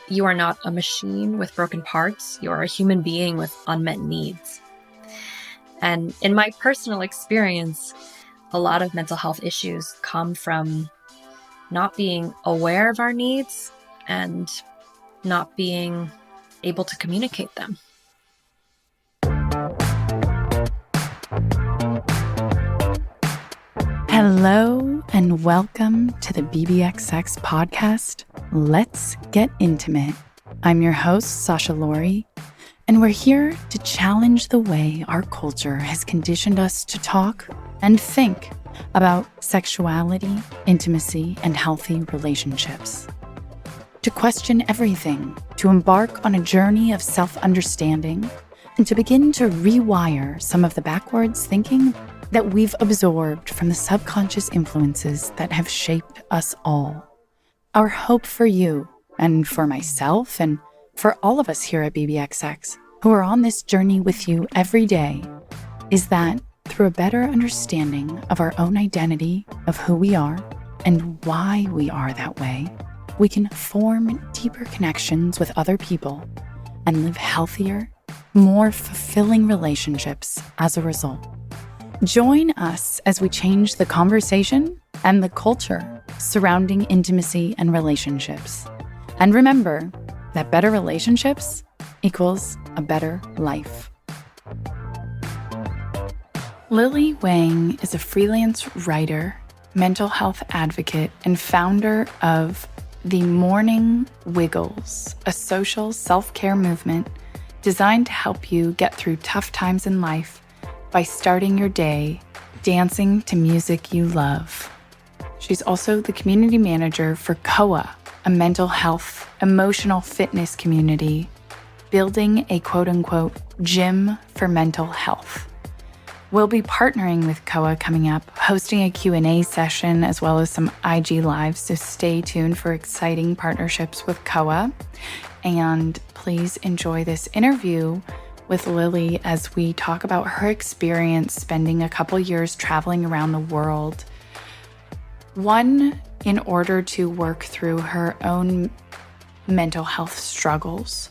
You are not a machine with broken parts. You are a human being with unmet needs. And in my personal experience, a lot of mental health issues come from not being aware of our needs and not being able to communicate them. Hello and welcome to the BBXX podcast, Let's Get Intimate. I'm your host, Sasha Laurie, and we're here to challenge the way our culture has conditioned us to talk and think about sexuality, intimacy, and healthy relationships. To question everything, to embark on a journey of self-understanding, and to begin to rewire some of the backwards thinking that we've absorbed from the subconscious influences that have shaped us all. Our hope for you, and for myself, and for all of us here at BBXX, who are on this journey with you every day, is that through a better understanding of our own identity, of who we are, and why we are that way, we can form deeper connections with other people and live healthier, more fulfilling relationships as a result. Join us as we change the conversation and the culture surrounding intimacy and relationships. And remember that better relationships equals a better life. Lilly Wang is a freelance writer, mental health advocate, and founder of the Morning Wiggles, a social self-care movement designed to help you get through tough times in life by starting your day dancing to music you love. She's also the community manager for COA, a mental health, emotional fitness community, building a quote-unquote gym for mental health. We'll be partnering with COA coming up, hosting a Q&A session as well as some IG lives, so stay tuned for exciting partnerships with COA. And please enjoy this interview with Lilly as we talk about her experience spending a couple years traveling around the world. One, in order to work through her own mental health struggles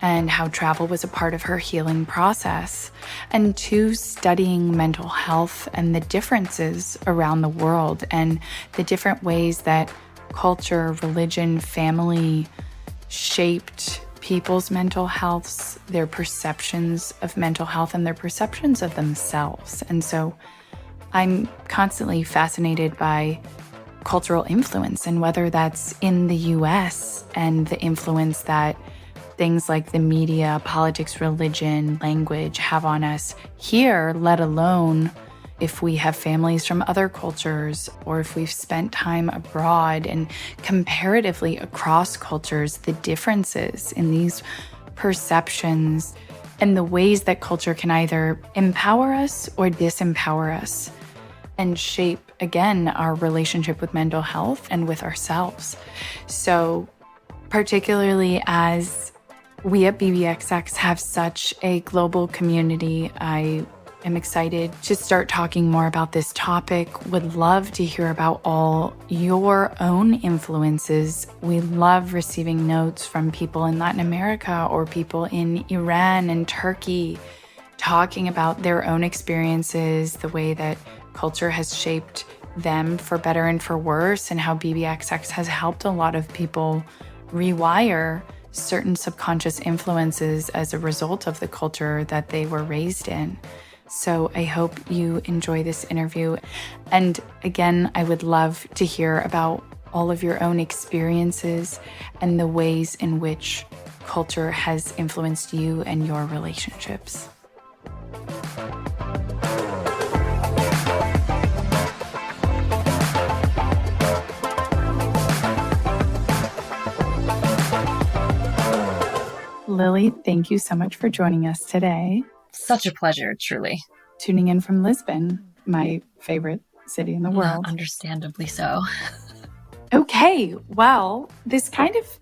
and how travel was a part of her healing process. And two, studying mental health and the differences around the world and the different ways that culture, religion, family shaped people's mental healths, their perceptions of mental health, and their perceptions of themselves. And so I'm constantly fascinated by cultural influence and whether that's in the US and the influence that things like the media, politics, religion, language have on us here, let alone if we have families from other cultures or if we've spent time abroad, and comparatively across cultures, the differences in these perceptions and the ways that culture can either empower us or disempower us and shape, again, our relationship with mental health and with ourselves. So particularly as we at BBXX have such a global community, I'm excited to start talking more about this topic. Would love to hear about all your own influences. We love receiving notes from people in Latin America or people in Iran and Turkey talking about their own experiences, the way that culture has shaped them for better and for worse, and how BBXX has helped a lot of people rewire certain subconscious influences as a result of the culture that they were raised in. So I hope you enjoy this interview. And again, I would love to hear about all of your own experiences and the ways in which culture has influenced you and your relationships. Lilly, thank you so much for joining us today. Such a pleasure, truly. Tuning in from Lisbon, my favorite city in the world. Understandably so. Okay, well, this kind of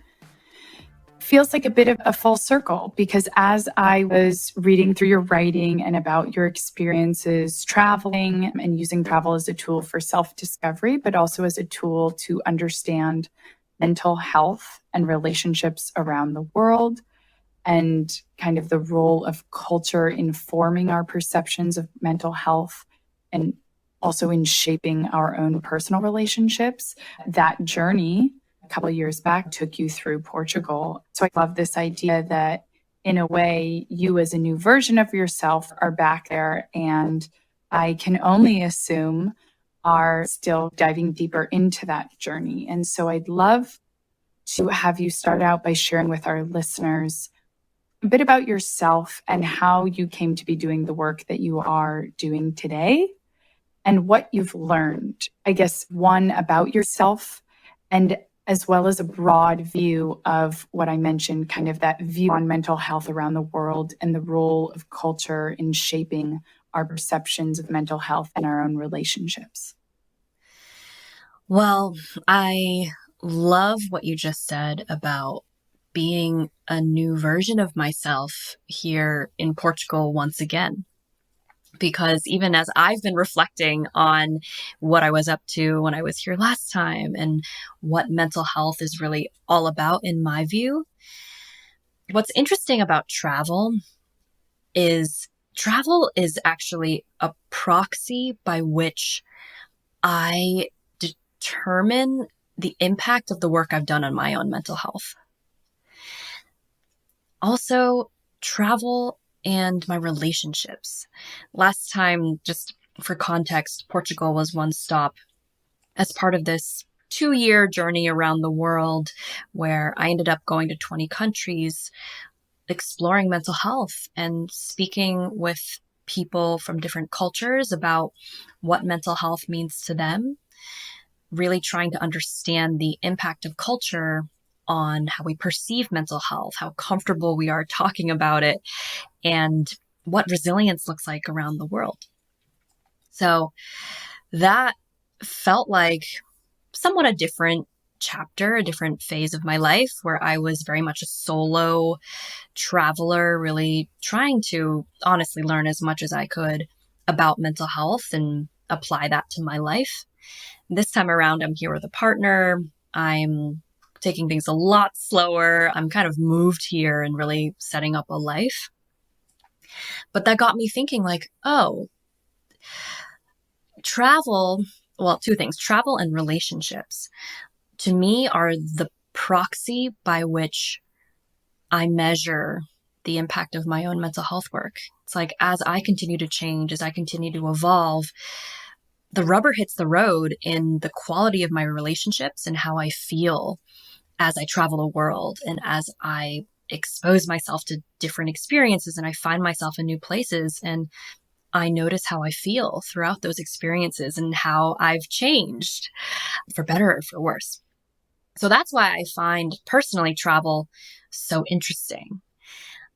feels like a bit of a full circle, because as I was reading through your writing and about your experiences traveling and using travel as a tool for self-discovery, but also as a tool to understand mental health and relationships around the world, and kind of the role of culture in forming our perceptions of mental health and also in shaping our own personal relationships. That journey a couple of years back took you through Portugal. So I love this idea that in a way, you as a new version of yourself are back there, and I can only assume are still diving deeper into that journey. And so I'd love to have you start out by sharing with our listeners a bit about yourself and how you came to be doing the work that you are doing today and what you've learned, I guess, one, about yourself, and as well as a broad view of what I mentioned, kind of that view on mental health around the world and the role of culture in shaping our perceptions of mental health and our own relationships. Well, I love what you just said about being a new version of myself here in Portugal once again. Because even as I've been reflecting on what I was up to when I was here last time and what mental health is really all about in my view, what's interesting about travel is actually a proxy by which I determine the impact of the work I've done on my own mental health. Also, travel and my relationships. Last time, just for context, Portugal was one stop as part of this 2-year journey around the world where I ended up going to 20 countries, exploring mental health and speaking with people from different cultures about what mental health means to them, really trying to understand the impact of culture on how we perceive mental health, how comfortable we are talking about it, and what resilience looks like around the world. So that felt like somewhat a different chapter, a different phase of my life where I was very much a solo traveler, really trying to honestly learn as much as I could about mental health and apply that to my life. This time around, I'm here with a partner. I'm taking things a lot slower. I'm kind of moved here and really setting up a life. But that got me thinking like, oh, travel, well, two things, travel and relationships to me are the proxy by which I measure the impact of my own mental health work. It's like, as I continue to change, as I continue to evolve, the rubber hits the road in the quality of my relationships and how I feel as I travel the world and as I expose myself to different experiences and I find myself in new places and I notice how I feel throughout those experiences and how I've changed for better or for worse. So that's why I find personally travel so interesting.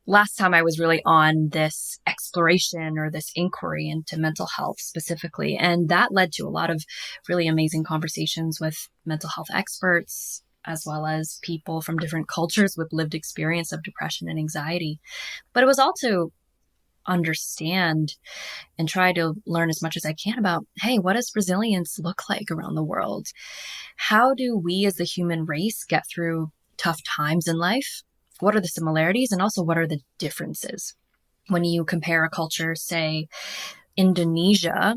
Last time I was really on this exploration or this inquiry into mental health specifically, and that led to a lot of really amazing conversations with mental health experts, as well as people from different cultures with lived experience of depression and anxiety. But it was also understand and try to learn as much as I can about, hey, what does resilience look like around the world? How do we as the human race get through tough times in life? What are the similarities and also what are the differences? When you compare a culture, say Indonesia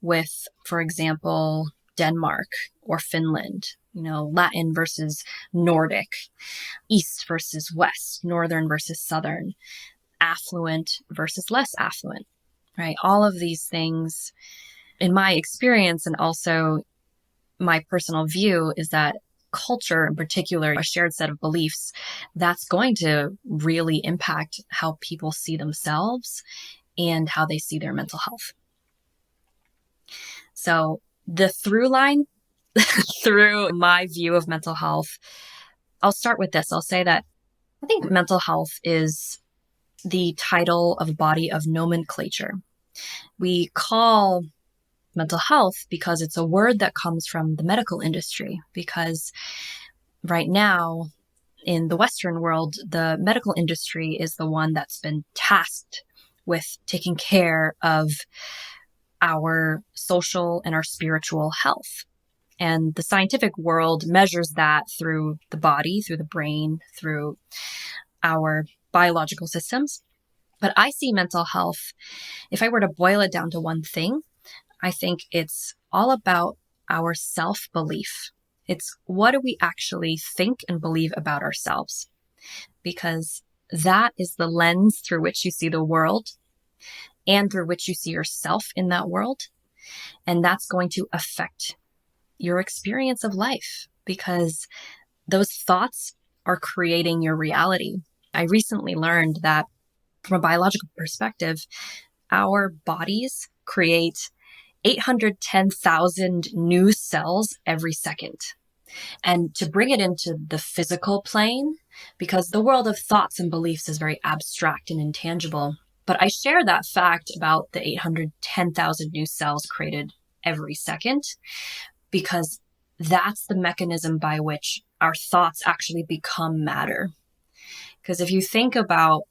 with, for example, Denmark or Finland, Latin versus Nordic, East versus West, Northern versus Southern, affluent versus less affluent, right? All of these things, in my experience and also my personal view, is that culture in particular, a shared set of beliefs, that's going to really impact how people see themselves and how they see their mental health. So the through line through my view of mental health, I'll start with this. I'll say that I think mental health is the title of a body of nomenclature. We call mental health because it's a word that comes from the medical industry, because right now in the Western world, the medical industry is the one that's been tasked with taking care of our social and our spiritual health. And the scientific world measures that through the body, through the brain, through our biological systems. But I see mental health, if I were to boil it down to one thing, I think it's all about our self-belief. It's what do we actually think and believe about ourselves? Because that is the lens through which you see the world and through which you see yourself in that world. And that's going to affect your experience of life because those thoughts are creating your reality. I recently learned that from a biological perspective, our bodies create 810,000 new cells every second. And to bring it into the physical plane, because the world of thoughts and beliefs is very abstract and intangible, but I share that fact about the 810,000 new cells created every second because that's the mechanism by which our thoughts actually become matter. Because if you think about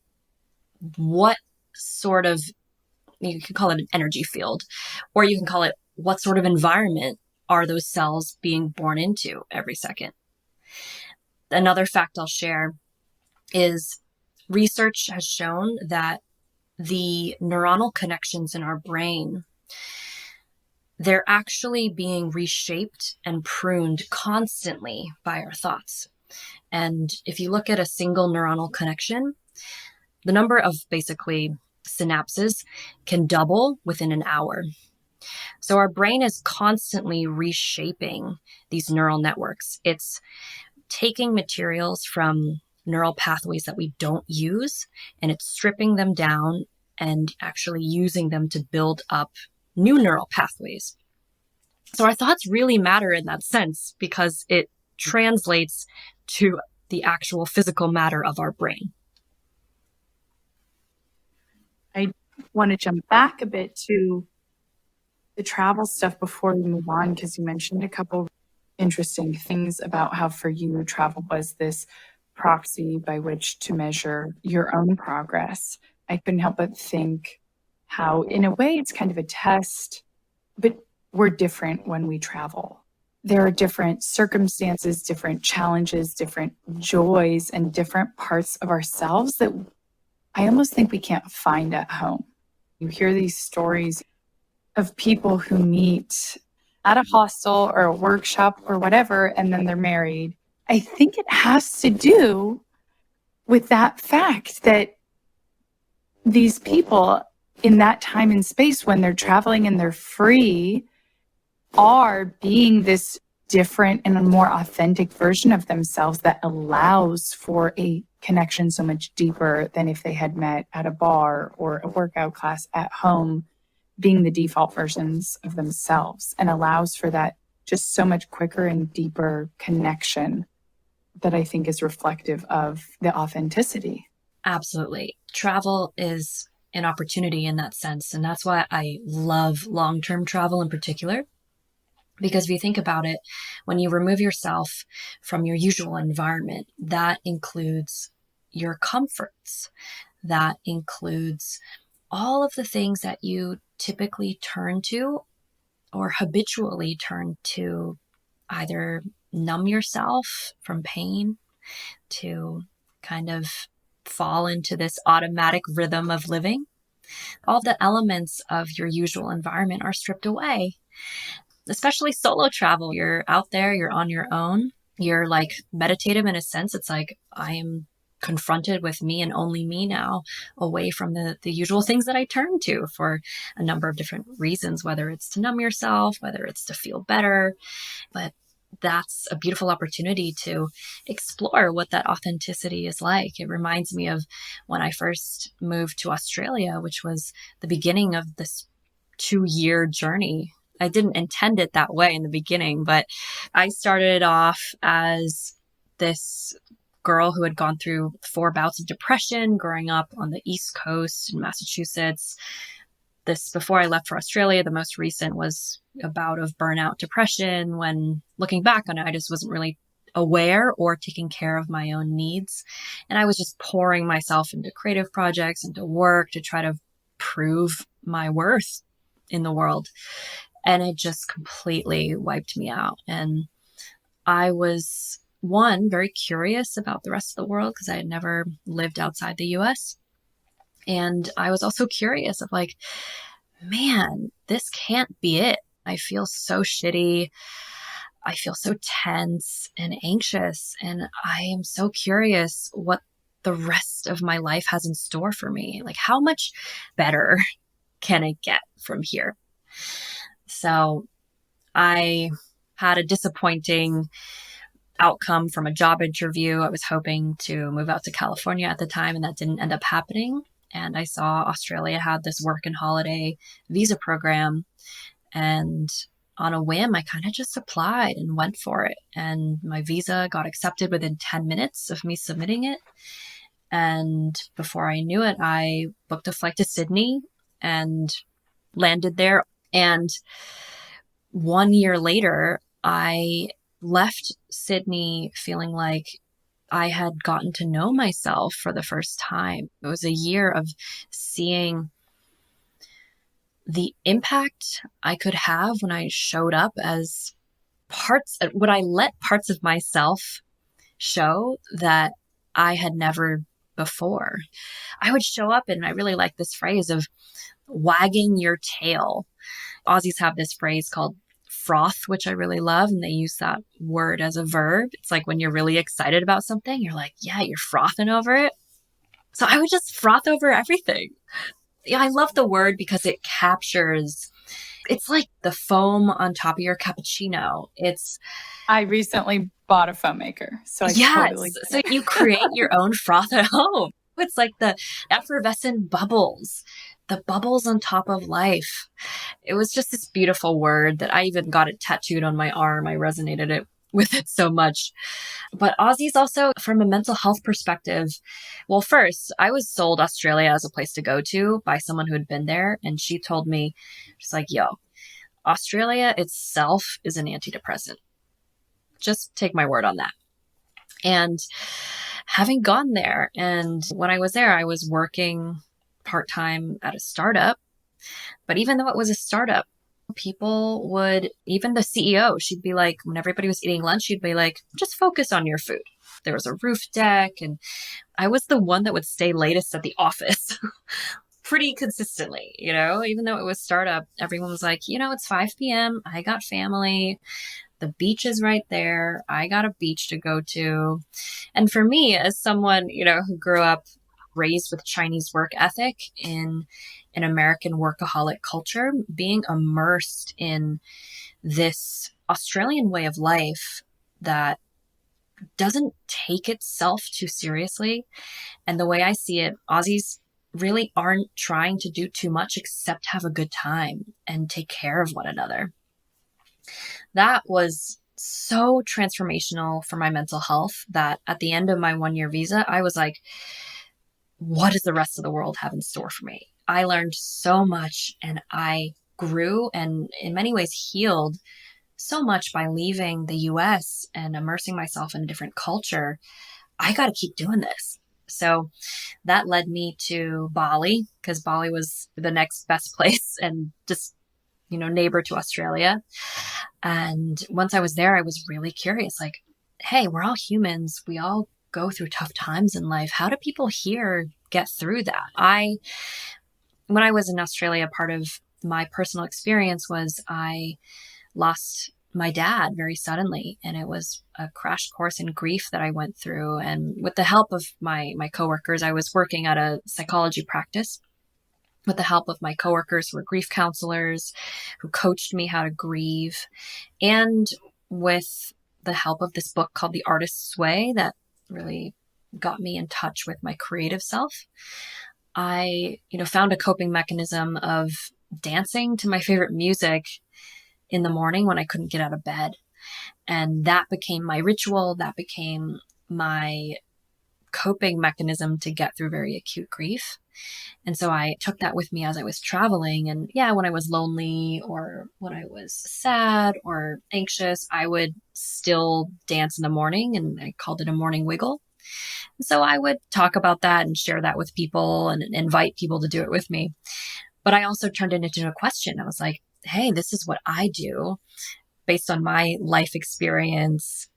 what sort of, you can call it an energy field, or you can call it what sort of environment are those cells being born into every second. Another fact I'll share is research has shown that the neuronal connections in our brain, they're actually being reshaped and pruned constantly by our thoughts. And if you look at a single neuronal connection, the number of basically synapses can double within an hour. So our brain is constantly reshaping these neural networks. It's taking materials from neural pathways that we don't use, and it's stripping them down and actually using them to build up new neural pathways. So our thoughts really matter in that sense because it translates to the actual physical matter of our brain. I want to jump back a bit to the travel stuff before we move on, because you mentioned a couple interesting things about how for you travel was this proxy by which to measure your own progress. I couldn't help but think how in a way it's kind of a test, but we're different when we travel. There are different circumstances, different challenges, different joys, and different parts of ourselves that I almost think we can't find at home. You hear these stories of people who meet at a hostel or a workshop or whatever, and then they're married. I think it has to do with that fact that these people in that time and space when they're traveling and they're free are being this different and a more authentic version of themselves that allows for a connection so much deeper than if they had met at a bar or a workout class at home, being the default versions of themselves, and allows for that just so much quicker and deeper connection that I think is reflective of the authenticity. Absolutely. Travel is an opportunity in that sense. And that's why I love long-term travel in particular. Because if you think about it, when you remove yourself from your usual environment, that includes your comforts. That includes all of the things that you typically turn to or habitually turn to either numb yourself from pain, to kind of fall into this automatic rhythm of living. All the elements of your usual environment are stripped away. Especially solo travel. You're out there, you're on your own. You're like meditative in a sense. It's like I am confronted with me and only me now, away from the usual things that I turn to for a number of different reasons, whether it's to numb yourself, whether it's to feel better. But that's a beautiful opportunity to explore what that authenticity is like. It reminds me of when I first moved to Australia, which was the beginning of this 2-year journey. I didn't intend it that way in the beginning, but I started off as this girl who had gone through 4 bouts of depression growing up on the East Coast in Massachusetts. This, before I left for Australia, the most recent was a bout of burnout depression. When looking back on it, I just wasn't really aware or taking care of my own needs. And I was just pouring myself into creative projects, into work to try to prove my worth in the world. And it just completely wiped me out. And I was, one, very curious about the rest of the world because I had never lived outside the US. And I was also curious of like, man, this can't be it. I feel so shitty. I feel so tense and anxious. And I am so curious what the rest of my life has in store for me. Like, how much better can it get from here? So I had a disappointing outcome from a job interview. I was hoping to move out to California at the time, and that didn't end up happening. And I saw Australia had this work and holiday visa program. And on a whim, I kind of just applied and went for it. And my visa got accepted within 10 minutes of me submitting it. And before I knew it, I booked a flight to Sydney and landed there. And 1 year later, I left Sydney feeling like I had gotten to know myself for the first time. It was a year of seeing the impact I could have when I showed up as would I let parts of myself show that I had never before. I would show up, and I really like this phrase of wagging your tail. Aussies have this phrase called froth, which I really love, and they use that word as a verb. It's like when you're really excited about something, you're like, yeah, you're frothing over it. So I would just froth over everything. Yeah, I love the word because it captures, it's like the foam on top of your cappuccino. I recently bought a foam maker, so I totally get so it. you create your own froth at home. It's like the effervescent bubbles, the bubbles on top of life. It was just this beautiful word that I even got it tattooed on my arm. I resonated with it so much. But Aussies also, from a mental health perspective, well, first, I was sold Australia as a place to go to by someone who had been there. And she told me, she's like, yo, Australia itself is an antidepressant. Just take my word on that. And having gone there, and when I was there, I was working part-time at a startup. But even though it was a startup, people would, even the CEO, she'd be like, when everybody was eating lunch, she'd be like, just focus on your food. There was a roof deck, and I was the one that would stay latest at the office pretty consistently, even though it was startup, everyone was like, it's 5 p.m. I got family. The beach is right there. I got a beach to go to. And for me, as someone, who grew up raised with Chinese work ethic in an American workaholic culture, being immersed in this Australian way of life that doesn't take itself too seriously. And the way I see it, Aussies really aren't trying to do too much except have a good time and take care of one another. That was so transformational for my mental health that at the end of my 1-year visa, I was like, what does the rest of the world have in store for me? I learned so much, and I grew and in many ways healed so much by leaving the US and immersing myself in a different culture. I got to keep doing this. So that led me to Bali, because Bali was the next best place and just, neighbor to Australia. And once I was there, I was really curious, like, hey, we're all humans. We all go through tough times in life. How do people here get through that? When I was in Australia, part of my personal experience was I lost my dad very suddenly. And it was a crash course in grief that I went through. And with the help of my coworkers, I was working at a psychology practice. With the help of my coworkers who were grief counselors, who coached me how to grieve, and with the help of this book called The Artist's Way that really got me in touch with my creative self, I, found a coping mechanism of dancing to my favorite music in the morning when I couldn't get out of bed. And that became my ritual. That became my coping mechanism to get through very acute grief. And so I took that with me as I was traveling. And when I was lonely or when I was sad or anxious, I would still dance in the morning, and I called it a morning wiggle. And so I would talk about that and share that with people and invite people to do it with me. But I also turned it into a question. I was like, hey, this is what I do based on my life experience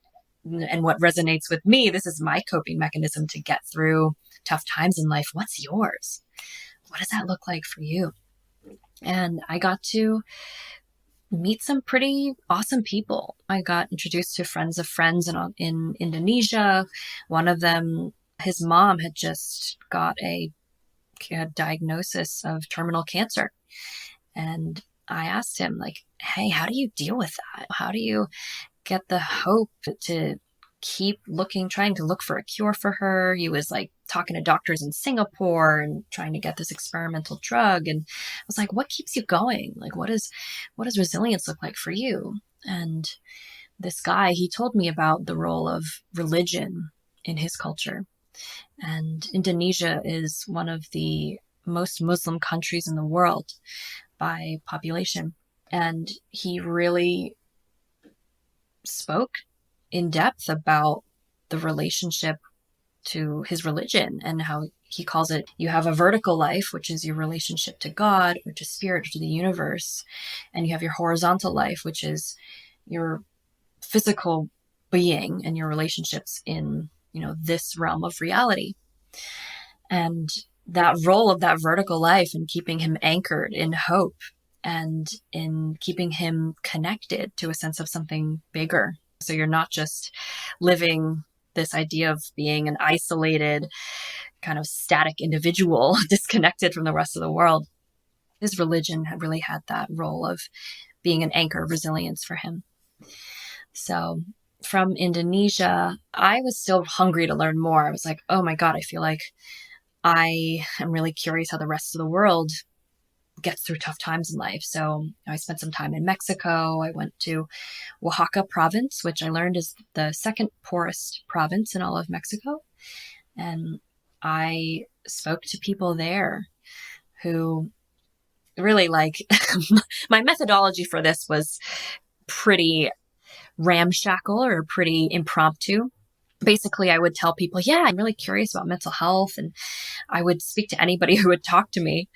and what resonates with me. This is my coping mechanism to get through tough times in life. What's yours? What does that look like for you? And I got to meet some pretty awesome people. I got introduced to friends of friends in Indonesia. One of them, his mom had just got a diagnosis of terminal cancer. And I asked him, like, hey, how do you deal with that? How do you get the hope to keep trying to look for a cure for her? He was like talking to doctors in Singapore and trying to get this experimental drug. And I was like, what keeps you going? Like, what does resilience look like for you? And this guy, he told me about the role of religion in his culture. And Indonesia is one of the most Muslim countries in the world by population. And he really spoke in depth about the relationship to his religion and how he calls it, you have a vertical life, which is your relationship to God or to spirit or to the universe. And you have your horizontal life, which is your physical being and your relationships in, this realm of reality. And that role of that vertical life and keeping him anchored in hope and in keeping him connected to a sense of something bigger. So you're not just living this idea of being an isolated, kind of static individual, disconnected from the rest of the world. His religion had really had that role of being an anchor of resilience for him. So from Indonesia, I was still hungry to learn more. I was like, oh my God, I feel like I am really curious how the rest of the world gets through tough times in life. So I spent some time in Mexico. I went to Oaxaca province, which I learned is the second poorest province in all of Mexico. And I spoke to people there who really my methodology for this was pretty ramshackle or pretty impromptu. Basically, I would tell people, yeah, I'm really curious about mental health. And I would speak to anybody who would talk to me.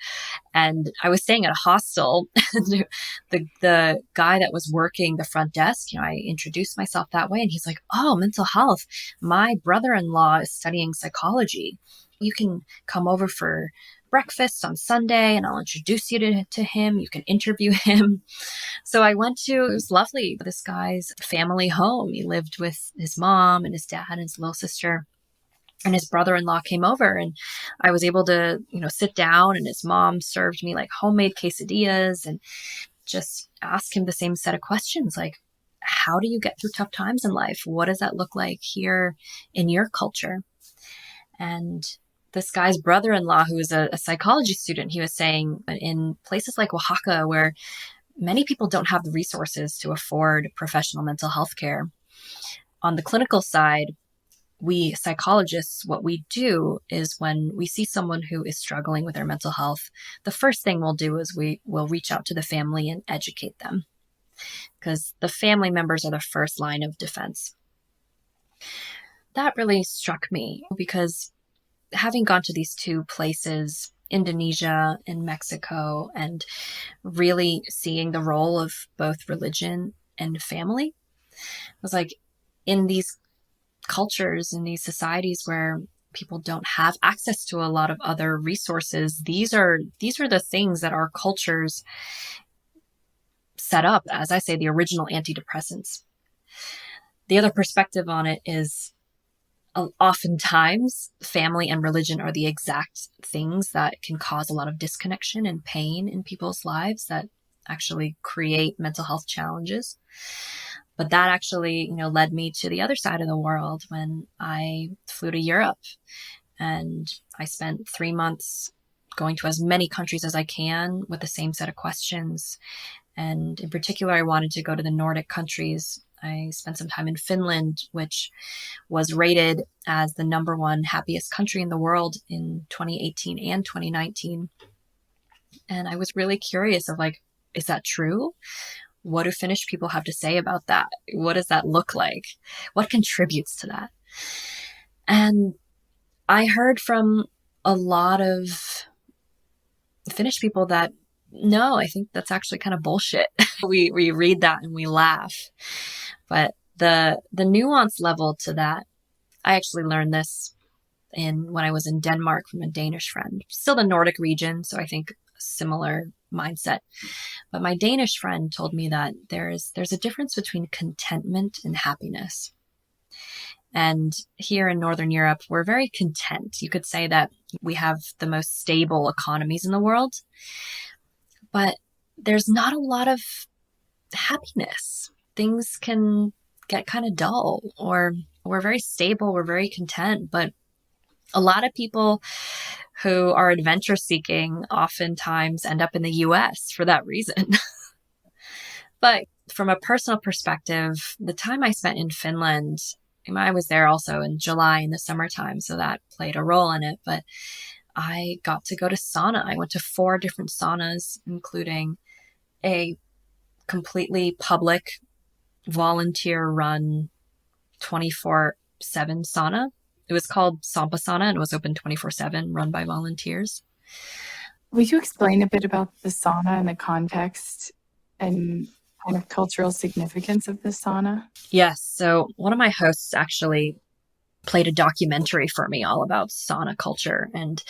And I was staying at a hostel. And the guy that was working the front desk, I introduced myself that way. And he's like, oh, mental health. My brother-in-law is studying psychology. You can come over for breakfast on Sunday and I'll introduce you to him. You can interview him. So I went to, it was lovely, this guy's family home. He lived with his mom and his dad and his little sister. And his brother-in-law came over and I was able to, sit down, and his mom served me like homemade quesadillas and just ask him the same set of questions. Like, how do you get through tough times in life? What does that look like here in your culture? And this guy's brother-in-law, who was a psychology student, he was saying in places like Oaxaca, where many people don't have the resources to afford professional mental health care. On the clinical side, we psychologists, what we do is when we see someone who is struggling with their mental health, the first thing we'll do is we will reach out to the family and educate them, because the family members are the first line of defense. That really struck me because having gone to these two places, Indonesia and Mexico, and really seeing the role of both religion and family, I was like, in these cultures, in these societies where people don't have access to a lot of other resources, these are the things that our cultures set up, as I say, the original antidepressants. The other perspective on it is oftentimes family and religion are the exact things that can cause a lot of disconnection and pain in people's lives that actually create mental health challenges. But that actually, led me to the other side of the world when I flew to Europe, and I spent 3 months going to as many countries as I can with the same set of questions. And in particular, I wanted to go to the Nordic countries. I spent some time in Finland, which was rated as the #1 happiest country in the world in 2018 and 2019. And I was really curious of is that true? What do Finnish people have to say about that? What does that look like? What contributes to that? And I heard from a lot of Finnish people that No, I think that's actually kind of bullshit. We read that and we laugh. But the nuance level to that, I actually learned this in when I was in Denmark from a Danish friend. Still the Nordic region, so I think similar mindset. But my Danish friend told me that there's a difference between contentment and happiness. And here in Northern Europe, we're very content. You could say that we have the most stable economies in the world, but there's not a lot of happiness. Things can get kind of dull, or we're very stable, we're very content, but a lot of people who are adventure seeking oftentimes end up in the US for that reason. But from a personal perspective, the time I spent in Finland, I was there also in July in the summertime, so that played a role in it. But I got to go to sauna. I went to 4 different saunas, including a completely public, volunteer run 24/7 sauna. It was called Sampa Sauna and it was open 24/7, run by volunteers. Would you explain a bit about the sauna and the context and kind of cultural significance of the sauna? Yes. So one of my hosts actually played a documentary for me all about sauna culture. And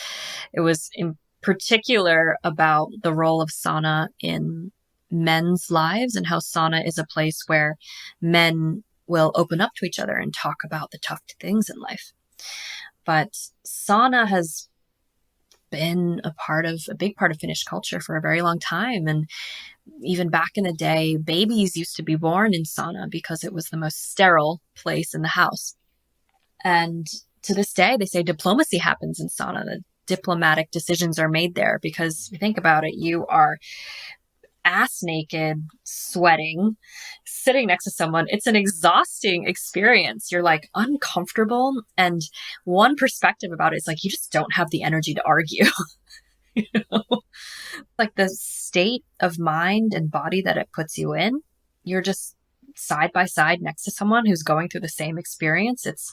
it was in particular about the role of sauna in men's lives and how sauna is a place where men will open up to each other and talk about the tough things in life. But sauna has been a big part of Finnish culture for a very long time. And even back in the day, babies used to be born in sauna because it was the most sterile place in the house. And to this day, they say diplomacy happens in sauna. The diplomatic decisions are made there because if you think about it, you are ass naked, sweating, sitting next to someone. It's an exhausting experience. You're like uncomfortable. And one perspective about it is like, you just don't have the energy to argue. You know? Like the state of mind and body that it puts you in, you're just side by side next to someone who's going through the same experience. It's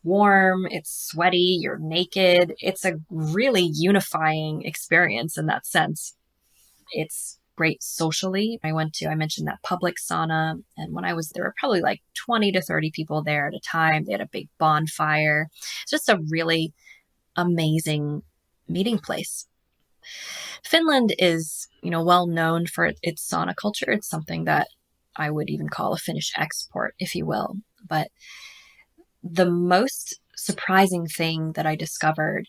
warm, it's sweaty, you're naked. It's a really unifying experience in that sense. It's great socially. I mentioned that public sauna. And when I was there were probably like 20 to 30 people there at a time. They had a big bonfire. It's just a really amazing meeting place. Finland is, well known for its sauna culture. It's something that I would even call a Finnish export, if you will. But the most surprising thing that I discovered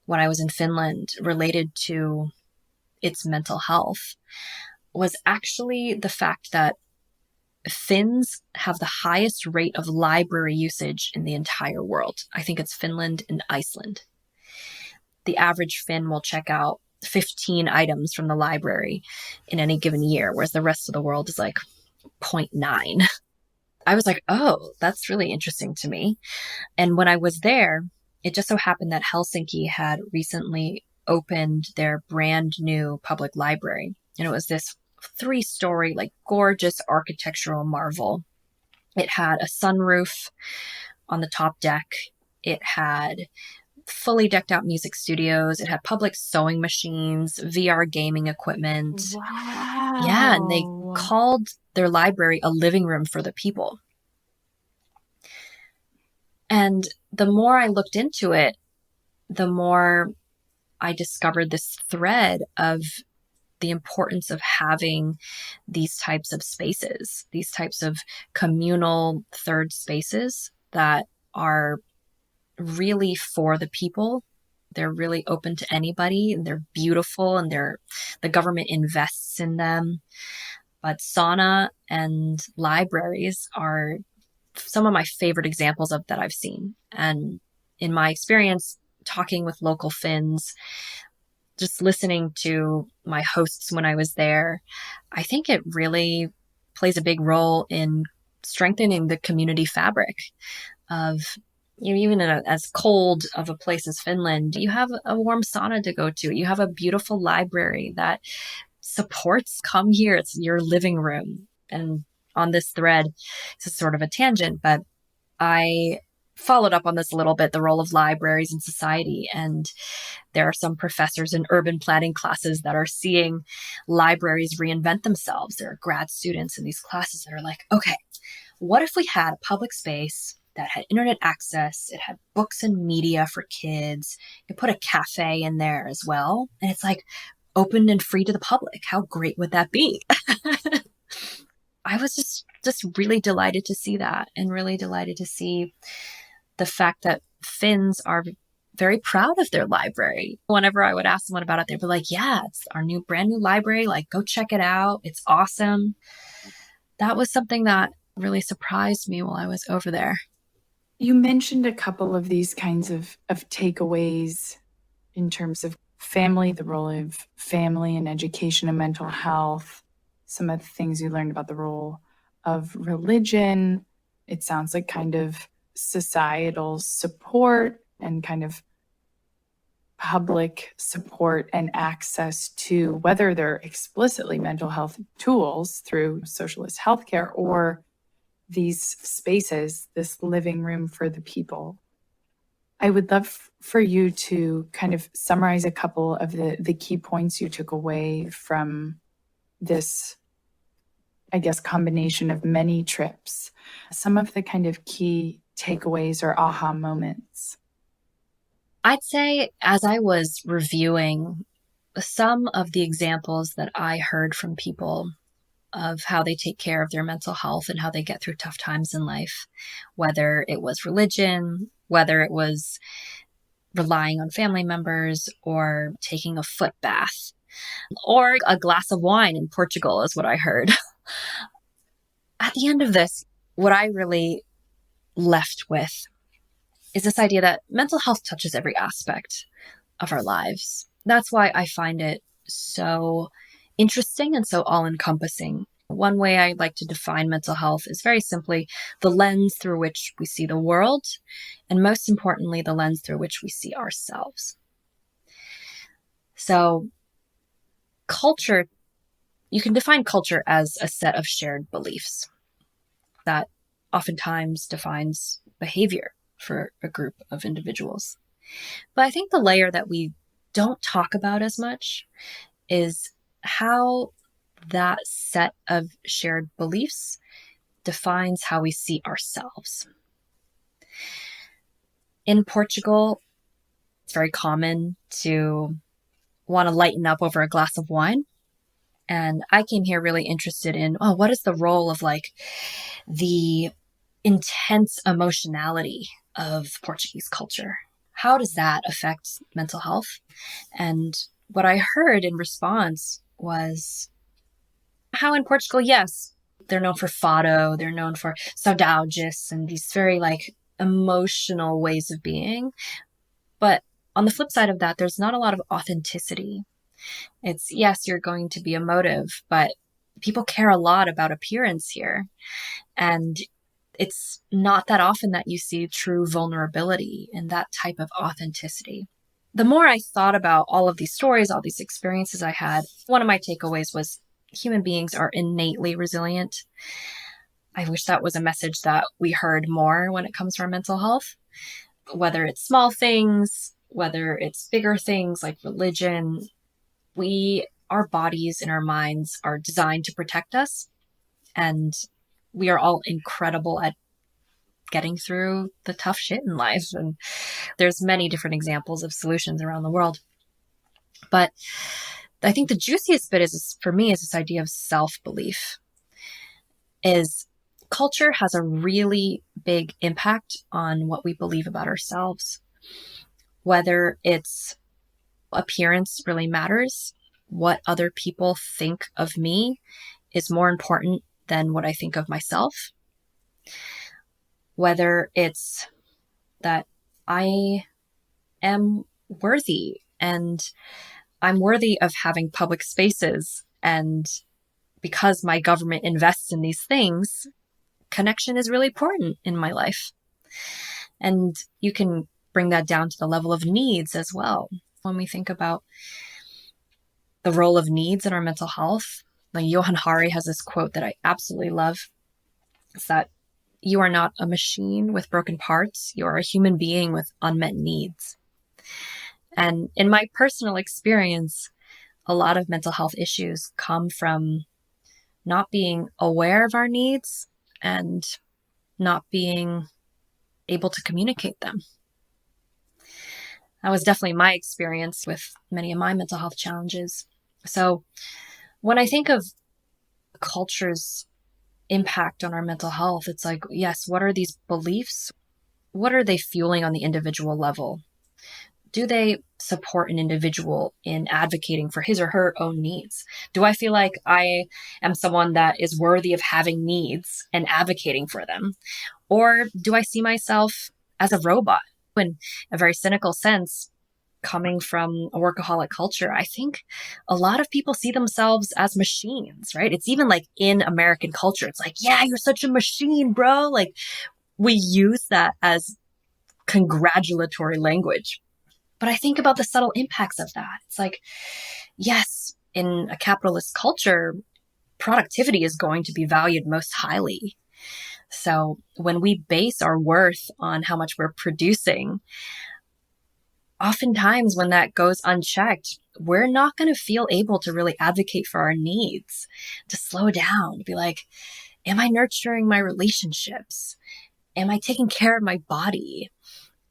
when I was in Finland related to its mental health was actually the fact that Finns have the highest rate of library usage in the entire world. I think it's Finland and Iceland. The average Finn will check out 15 items from the library in any given year, whereas the rest of the world is like 0.9. I was like, oh, that's really interesting to me. And when I was there, it just so happened that Helsinki had recently opened their brand new public library. And it was this 3-story, like gorgeous architectural marvel. It had a sunroof on the top deck. It had fully decked out music studios. It had public sewing machines, VR gaming equipment. Wow. Yeah, and they called their library a living room for the people. And the more I looked into it, the more I discovered this thread of the importance of having these types of spaces, these types of communal third spaces that are really for the people. They're really open to anybody and they're beautiful and the government invests in them. But sauna and libraries are some of my favorite examples of that I've seen. And in my experience, talking with local Finns, just listening to my hosts when I was there, I think it really plays a big role in strengthening the community fabric of, even in as cold of a place as Finland, you have a warm sauna to go to. You have a beautiful library that supports, come here, it's your living room. And on this thread, it's a sort of a tangent, but I followed up on this a little bit, the role of libraries in society. And there are some professors in urban planning classes that are seeing libraries reinvent themselves. There are grad students in these classes that are like, okay, what if we had a public space that had internet access, it had books and media for kids, you put a cafe in there as well, and it's like open and free to the public. How great would that be? I was just really delighted to see that, and really delighted to see the fact that Finns are very proud of their library. Whenever I would ask someone about it, they'd be like, yeah, it's our brand new library. Like, go check it out. It's awesome. That was something that really surprised me while I was over there. You mentioned a couple of these kinds of takeaways in terms of family, the role of family in education and mental health, some of the things you learned about the role of religion. It sounds like kind of societal support and kind of public support and access to, whether they're explicitly mental health tools through socialist healthcare or these spaces, this living room for the people. I would love for you to kind of summarize a couple of the key points you took away from this, I guess, combination of many trips, some of the kind of key takeaways or aha moments. I'd say as I was reviewing some of the examples that I heard from people of how they take care of their mental health and how they get through tough times in life, whether it was religion, whether it was relying on family members or taking a foot bath or a glass of wine in Portugal is what I heard. At the end of this, what I really left with is this idea that mental health touches every aspect of our lives. That's why I find it so interesting and so all-encompassing. One way I like to define mental health is very simply the lens through which we see the world, and most importantly, the lens through which we see ourselves. So culture, you can define culture as a set of shared beliefs that oftentimes defines behavior for a group of individuals. But I think the layer that we don't talk about as much is how that set of shared beliefs defines how we see ourselves. In Portugal, it's very common to want to lighten up over a glass of wine. And I came here really interested in, what is the role of like the intense emotionality of Portuguese culture? How does that affect mental health? And what I heard in response was how in Portugal, yes, they're known for fado, they're known for saudades and these very like emotional ways of being. But on the flip side of that, there's not a lot of authenticity. It's, yes, you're going to be emotive, but people care a lot about appearance here. And it's not that often that you see true vulnerability and that type of authenticity. The more I thought about all of these stories, all these experiences I had, one of my takeaways was human beings are innately resilient. I wish that was a message that we heard more when it comes to our mental health, whether it's small things, whether it's bigger things like religion. Our bodies and our minds are designed to protect us, and we are all incredible at getting through the tough shit in life. And there's many different examples of solutions around the world. But I think the juiciest bit for me is this idea of self-belief. Is culture has a really big impact on what we believe about ourselves. Whether it's appearance really matters. What other people think of me is more important than what I think of myself. Whether it's that I am worthy and I'm worthy of having public spaces, and because my government invests in these things, connection is really important in my life. And you can bring that down to the level of needs as well. When we think about the role of needs in our mental health, like Johan Hari has this quote that I absolutely love. It's that You are not a machine with broken parts. You are a human being with unmet needs. And in my personal experience, a lot of mental health issues come from not being aware of our needs and not being able to communicate them. That was definitely my experience with many of my mental health challenges. So when I think of culture's impact on our mental health, it's like, yes, what are these beliefs? What are they fueling on the individual level? Do they support an individual in advocating for his or her own needs? Do I feel like I am someone that is worthy of having needs and advocating for them? Or do I see myself as a robot? In a very cynical sense, coming from a workaholic culture, I think a lot of people see themselves as machines, right? It's even like in American culture, it's like, yeah, you're such a machine, bro. Like we use that as congratulatory language. But I think about the subtle impacts of that. It's like, yes, in a capitalist culture, productivity is going to be valued most highly. So when we base our worth on how much we're producing, oftentimes when that goes unchecked, we're not going to feel able to really advocate for our needs, to slow down, to be like, am I nurturing my relationships? Am I taking care of my body?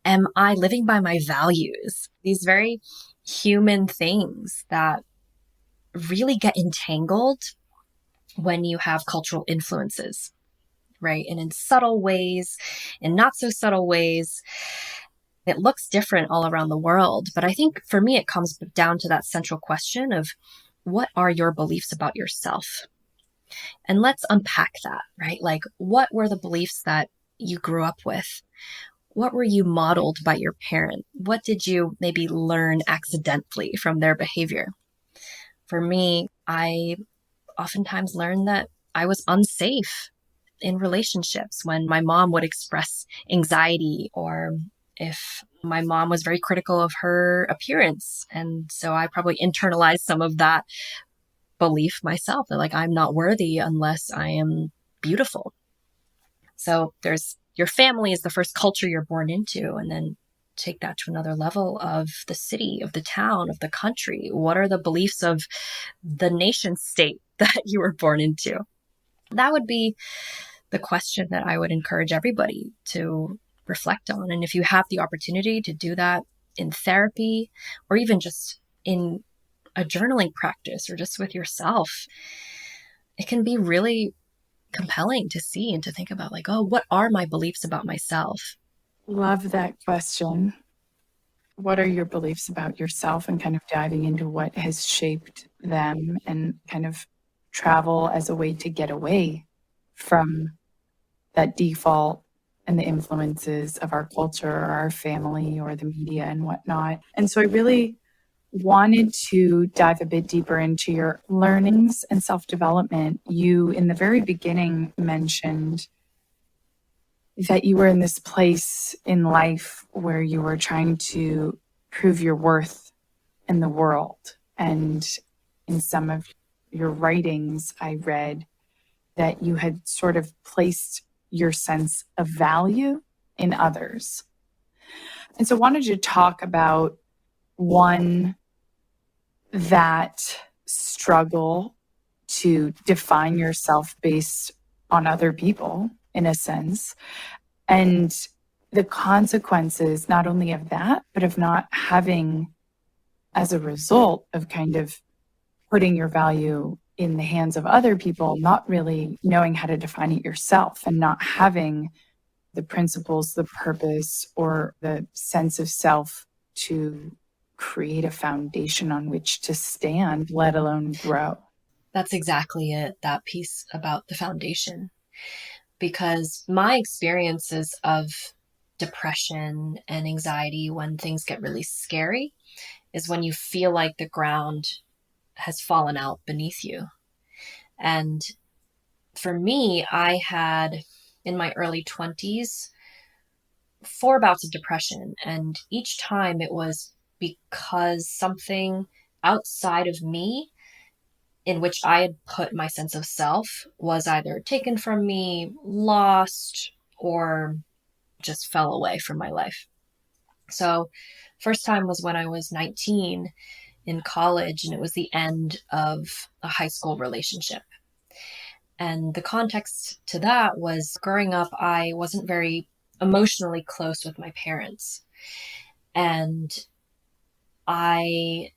Am I living by my values? These very human things that really get entangled when you have cultural influences, right? And in subtle ways, in not so subtle ways, it looks different all around the world. But I think for me, it comes down to that central question of what are your beliefs about yourself? And let's unpack that, right? Like, what were the beliefs that you grew up with? What were you modeled by your parent? What did you maybe learn accidentally from their behavior? For me, I oftentimes learned that I was unsafe in relationships when my mom would express anxiety, or if my mom was very critical of her appearance. And so I probably internalized some of that belief myself, that like I'm not worthy unless I am beautiful. So there's your family is the first culture you're born into, and then take that to another level of the city, of the town, of the country. What are the beliefs of the nation state that you were born into? That would be the question that I would encourage everybody to reflect on. And if you have the opportunity to do that in therapy, or even just in a journaling practice, or just with yourself, it can be really compelling to see and to think about, like, oh, what are my beliefs about myself? Love that question. What are your beliefs about yourself, and kind of diving into what has shaped them, and kind of travel as a way to get away from that default and the influences of our culture or our family or the media and whatnot. And so I really wanted to dive a bit deeper into your learnings and self-development. You, in the very beginning, mentioned that you were in this place in life where you were trying to prove your worth in the world. And in some of your writings, I read that you had sort of placed your sense of value in others. And so I wanted to talk about one, that struggle to define yourself based on other people, in a sense, and the consequences not only of that, but of not having, as a result of kind of putting your value in the hands of other people, not really knowing how to define it yourself, and not having the principles, the purpose, or the sense of self to create a foundation on which to stand, let alone grow. That's exactly it, that piece about the foundation. Because my experiences of depression and anxiety when things get really scary is when you feel like the ground has fallen out beneath you. And for me, I had in my early 20s 4 bouts of depression. And each time it was because something outside of me, in which I had put my sense of self, was either taken from me, lost, or just fell away from my life. So first time was when I was 19 in college, and it was the end of a high school relationship. And the context to that was growing up, I wasn't very emotionally close with my parents. And I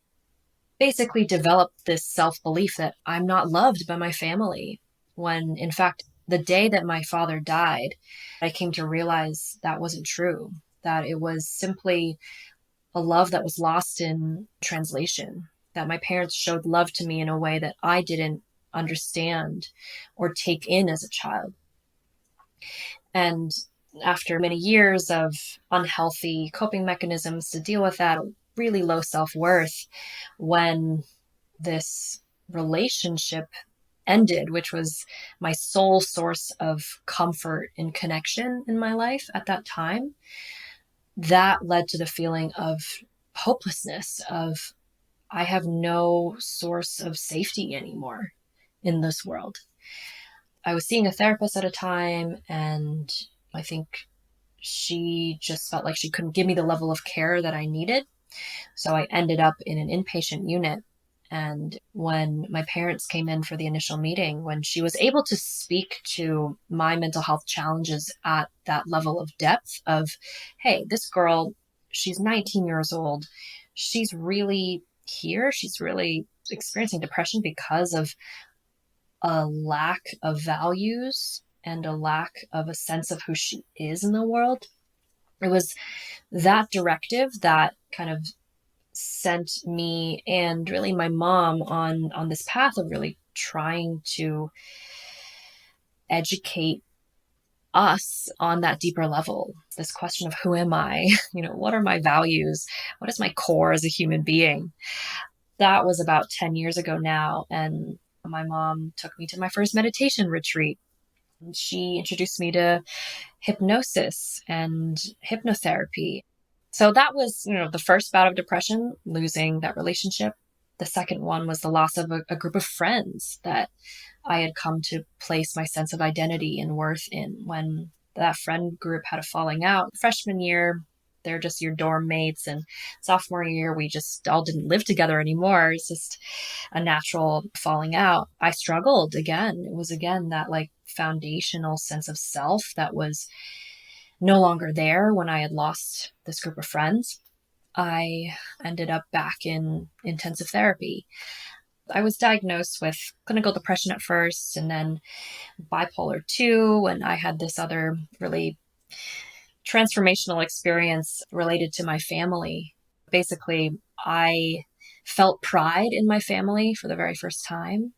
basically developed this self belief that I'm not loved by my family. When in fact, the day that my father died, I came to realize that wasn't true, that it was simply a love that was lost in translation, that my parents showed love to me in a way that I didn't understand or take in as a child. And after many years of unhealthy coping mechanisms to deal with that, really low self worth, when this relationship ended, which was my sole source of comfort and connection in my life at that time, that led to the feeling of hopelessness, of I have no source of safety anymore in this world. I was seeing a therapist at a time, and I think she just felt like she couldn't give me the level of care that I needed. So I ended up in an inpatient unit. And when my parents came in for the initial meeting, when she was able to speak to my mental health challenges at that level of depth of, hey, this girl, she's 19 years old. She's really here. She's really experiencing depression because of a lack of values and a lack of a sense of who she is in the world. It was that directive that kind of sent me and really my mom on this path of really trying to educate us on that deeper level. This question of who am I? What are my values? What is my core as a human being? That was about 10 years ago now. And my mom took me to my first meditation retreat. She introduced me to hypnosis and hypnotherapy. So that was, the first bout of depression, losing that relationship. The second one was the loss of a group of friends that I had come to place my sense of identity and worth in. When that friend group had a falling out, freshman year, they're just your dorm mates. And sophomore year, we just all didn't live together anymore. It's just a natural falling out. I struggled again. It was again that like foundational sense of self that was no longer there when I had lost this group of friends. I ended up back in intensive therapy. I was diagnosed with clinical depression at first, and then bipolar 2. And I had this other really transformational experience related to my family. Basically, I felt pride in my family for the very first time.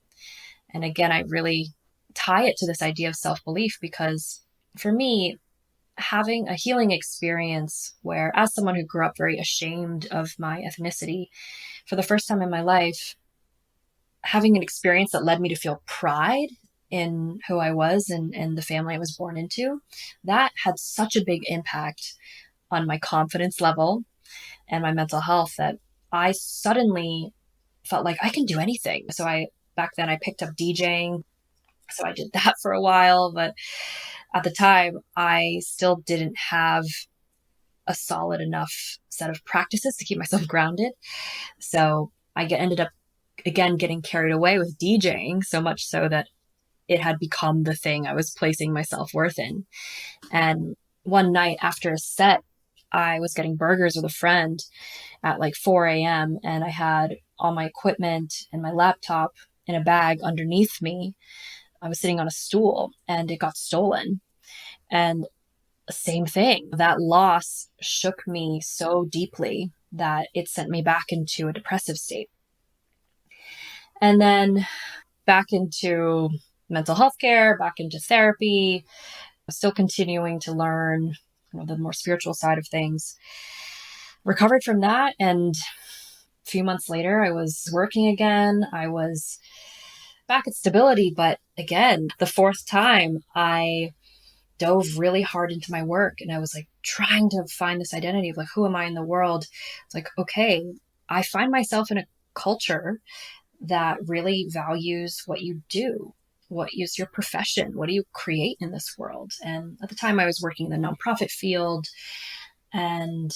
And again, I really tie it to this idea of self-belief, because for me, having a healing experience where, as someone who grew up very ashamed of my ethnicity, for the first time in my life, having an experience that led me to feel pride in who I was and the family I was born into, that had such a big impact on my confidence level and my mental health that I suddenly felt like I can do anything. So back then I picked up DJing. So I did that for a while, but at the time I still didn't have a solid enough set of practices to keep myself grounded. So I ended up again getting carried away with DJing, so much so that it had become the thing I was placing my self-worth in. And one night after a set, I was getting burgers with a friend at like 4 a.m. and I had all my equipment and my laptop in a bag underneath me. I was sitting on a stool and it got stolen. And same thing, that loss shook me so deeply that it sent me back into a depressive state. And then back into mental health care, back into therapy, still continuing to learn the more spiritual side of things. Recovered from that, and a few months later, I was working again. I was back at stability, but again, the fourth time, I dove really hard into my work, and I was like trying to find this identity of like, who am I in the world? It's like, okay, I find myself in a culture that really values what you do. what is your profession? What do you create in this world? And at the time I was working in the nonprofit field, and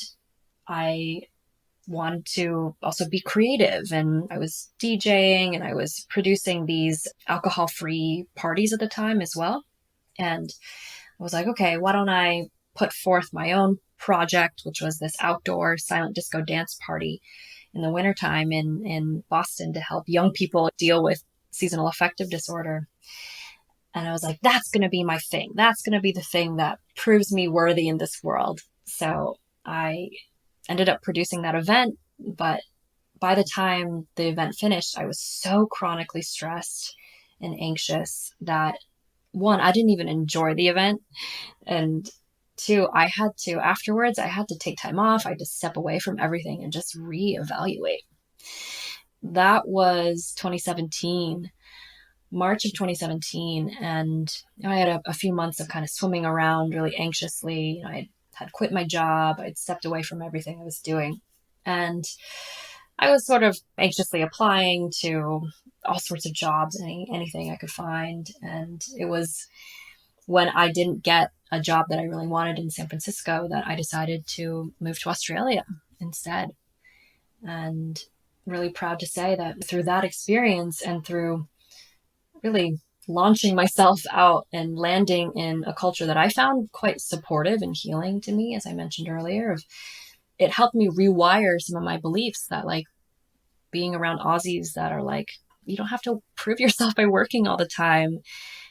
I wanted to also be creative. And I was DJing and I was producing these alcohol-free parties at the time as well. And I was like, okay, why don't I put forth my own project, which was this outdoor silent disco dance party in the wintertime in Boston to help young people deal with seasonal affective disorder. And I was like, that's going to be my thing. That's going to be the thing that proves me worthy in this world. So I ended up producing that event. But by the time the event finished, I was so chronically stressed and anxious that, one, I didn't even enjoy the event. And two, afterwards, I had to take time off. I had to step away from everything and just reevaluate. That was 2017. March of 2017. And I had a few months of kind of swimming around really anxiously. I had quit my job. I'd stepped away from everything I was doing. And I was sort of anxiously applying to all sorts of jobs, anything I could find. And it was when I didn't get a job that I really wanted in San Francisco that I decided to move to Australia instead. And really proud to say that through that experience and through really launching myself out and landing in a culture that I found quite supportive and healing to me, as I mentioned earlier, it helped me rewire some of my beliefs that, like, being around Aussies that are like, you don't have to prove yourself by working all the time.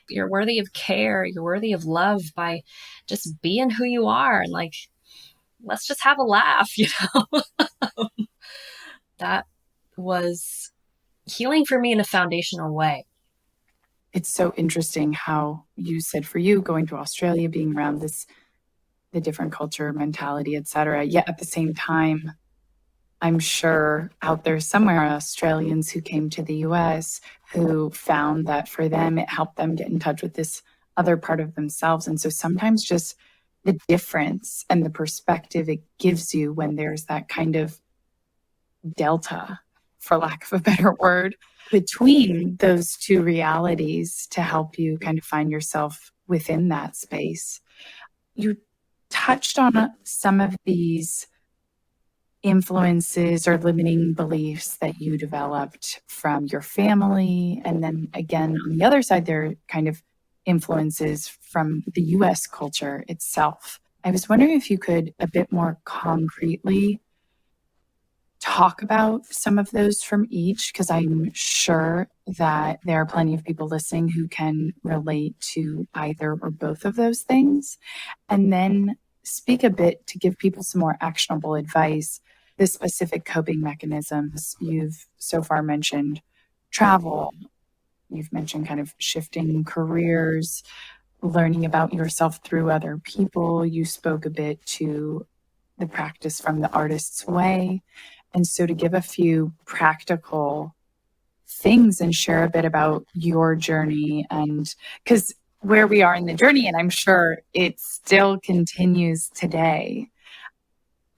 You're worthy of care. You're worthy of love by just being who you are. And like, let's just have a laugh, That was healing for me in a foundational way. It's so interesting how you said for you going to Australia, being around the different culture, mentality, etc. Yet at the same time, I'm sure out there somewhere are Australians who came to the US who found that for them, it helped them get in touch with this other part of themselves. And so sometimes just the difference and the perspective it gives you when there's that kind of delta, for lack of a better word, between those two realities to help you kind of find yourself within that space. You touched on some of these influences or limiting beliefs that you developed from your family. And then again, on the other side, there are kind of influences from the US culture itself. I was wondering if you could a bit more concretely talk about some of those from each, because I'm sure that there are plenty of people listening who can relate to either or both of those things. And then speak a bit to give people some more actionable advice, the specific coping mechanisms. You've so far mentioned travel. You've mentioned kind of shifting careers, learning about yourself through other people. You spoke a bit to the practice from the artist's way. And so to give a few practical things and share a bit about your journey, and because where we are in the journey, and I'm sure it still continues today,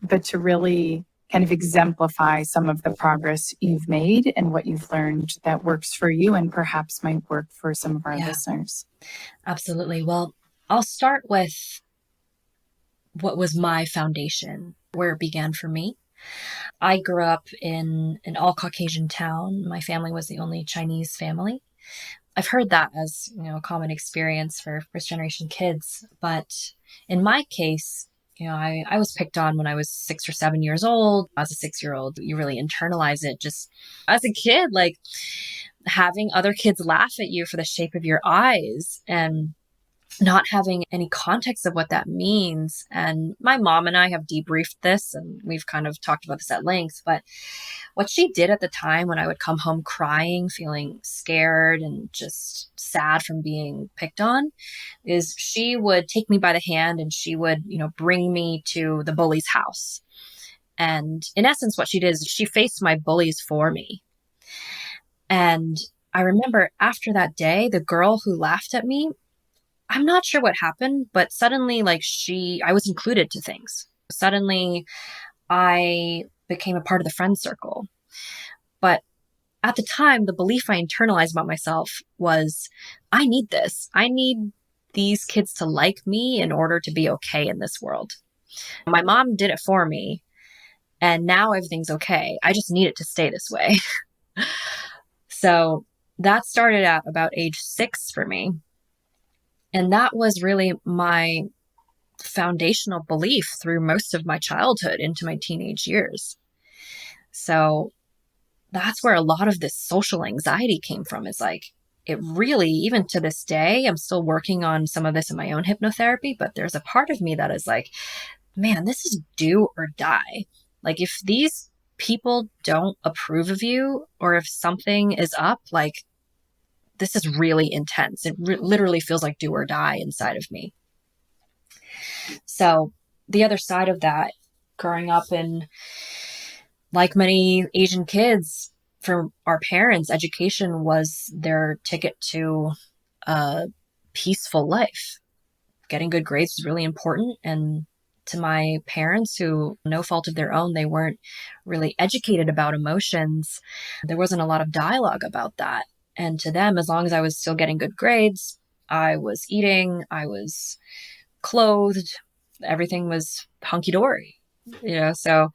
but to really kind of exemplify some of the progress you've made and what you've learned that works for you and perhaps might work for some of our listeners. Absolutely. Well, I'll start with what was my foundation, where it began for me. I grew up in an all Caucasian town. My family was the only Chinese family. I've heard that as, a common experience for first generation kids. But in my case, I was picked on when I was 6 or 7 years old. As a 6-year-old, you really internalize it. Just as a kid, like having other kids laugh at you for the shape of your eyes and not having any context of what that means. And my mom and I have debriefed this and we've kind of talked about this at length, but what she did at the time when I would come home crying, feeling scared and just sad from being picked on, is she would take me by the hand and she would, bring me to the bully's house. And in essence, what she did is she faced my bullies for me. And I remember after that day, the girl who laughed at me, I'm not sure what happened, but suddenly, I was included to things. Suddenly, I became a part of the friend circle. But at the time, the belief I internalized about myself was, I need this. I need these kids to like me in order to be okay in this world. My mom did it for me, and now everything's okay. I just need it to stay this way. So that started at about age 6 for me. And that was really my foundational belief through most of my childhood into my teenage years. So that's where a lot of this social anxiety came from. Is like, it really, even to this day, I'm still working on some of this in my own hypnotherapy, but there's a part of me that is like, man, this is do or die. Like, if these people don't approve of you, or if something is up, like, this is really intense. It literally feels like do or die inside of me. So the other side of that, growing up in, like many Asian kids, for our parents, education was their ticket to a peaceful life. Getting good grades was really important. And to my parents, who, no fault of their own, they weren't really educated about emotions. There wasn't a lot of dialogue about that. And to them, as long as I was still getting good grades, I was eating, I was clothed, everything was hunky-dory. So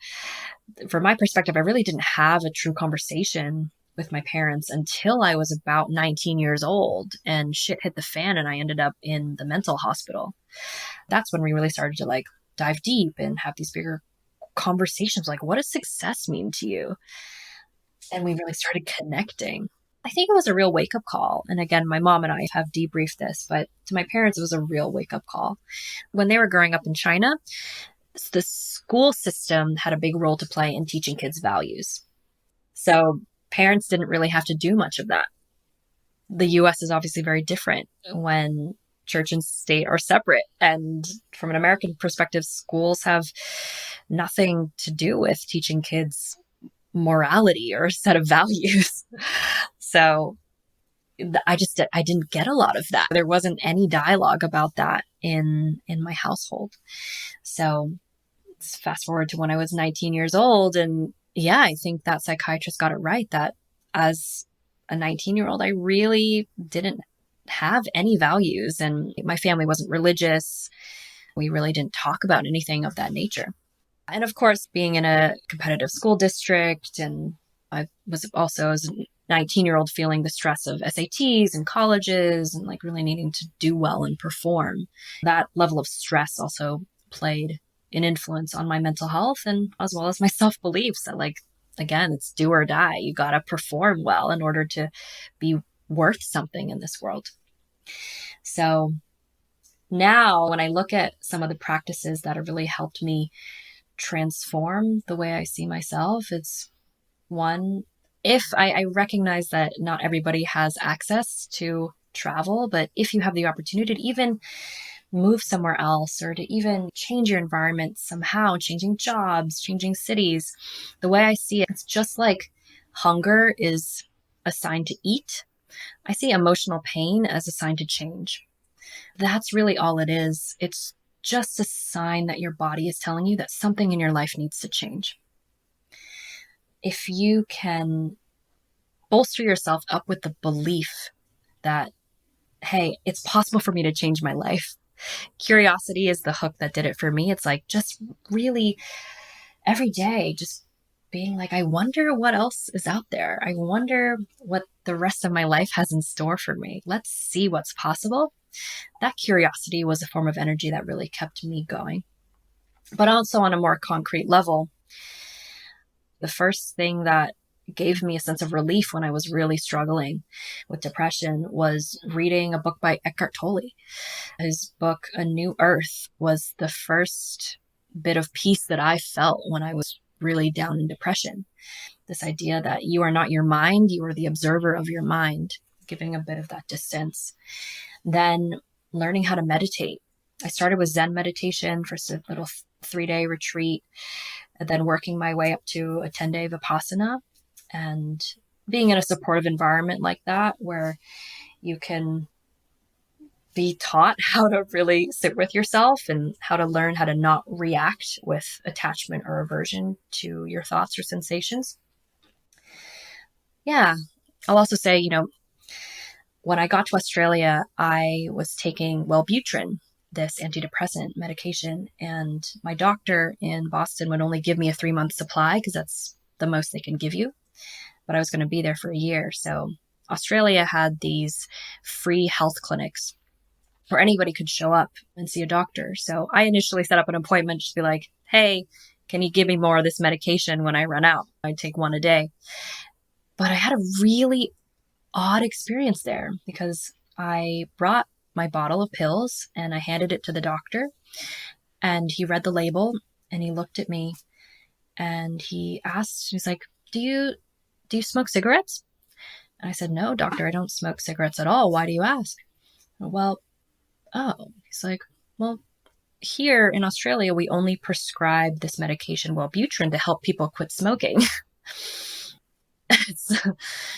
from my perspective, I really didn't have a true conversation with my parents until I was about 19 years old, and shit hit the fan and I ended up in the mental hospital. That's when we really started to like dive deep and have these bigger conversations, like, what does success mean to you? And we really started connecting. I think it was a real wake-up call. And again, my mom and I have debriefed this, but to my parents, it was a real wake-up call. When they were growing up in China, the school system had a big role to play in teaching kids values. So parents didn't really have to do much of that. The US is obviously very different when church and state are separate. And from an American perspective, schools have nothing to do with teaching kids morality or a set of values. So I didn't get a lot of that. There wasn't any dialogue about that in my household. So let's fast forward to when I was 19 years old. And yeah, I think that psychiatrist got it right, that as a 19-year-old, I really didn't have any values, and my family wasn't religious. We really didn't talk about anything of that nature. And of course, being in a competitive school district, and I was also, as a 19-year-old, feeling the stress of SATs and colleges and like really needing to do well and perform. That level of stress also played an influence on my mental health, and as well as my self-beliefs that, like, again, it's do or die. You got to perform well in order to be worth something in this world. So now when I look at some of the practices that have really helped me transform the way I see myself, it's one, if I recognize that not everybody has access to travel, but if you have the opportunity to even move somewhere else, or to even change your environment somehow, changing jobs, changing cities, the way I see it, it's just like hunger is a sign to eat. I see emotional pain as a sign to change. That's really all it is. It's just a sign that your body is telling you that something in your life needs to change. If you can bolster yourself up with the belief that, hey, it's possible for me to change my life. Curiosity is the hook that did it for me. It's like, just really every day, just being like, I wonder what else is out there. I wonder what the rest of my life has in store for me. Let's see what's possible. That curiosity was a form of energy that really kept me going. But also on a more concrete level, the first thing that gave me a sense of relief when I was really struggling with depression was reading a book by Eckhart Tolle. His book, A New Earth, was the first bit of peace that I felt when I was really down in depression. This idea that you are not your mind, you are the observer of your mind, giving a bit of that distance. Then learning how to meditate. I started with Zen meditation for a little 3-day retreat, and then working my way up to a 10-day Vipassana, and being in a supportive environment like that, where you can be taught how to really sit with yourself and how to learn how to not react with attachment or aversion to your thoughts or sensations. Yeah. I'll also say, when I got to Australia, I was taking Wellbutrin, this antidepressant medication, and my doctor in Boston would only give me a 3-month supply because that's the most they can give you. But I was going to be there for a year. So Australia had these free health clinics where anybody could show up and see a doctor. So I initially set up an appointment just to be like, hey, can you give me more of this medication when I run out? I'd take one a day. But I had a really odd experience there because I brought my bottle of pills and I handed it to the doctor, and he read the label and he looked at me and he's like, do you smoke cigarettes? And I said, no, doctor, I don't smoke cigarettes at all. Why do you ask? Well, he's like, well, here in Australia, we only prescribe this medication, Wellbutrin, to help people quit smoking. it's,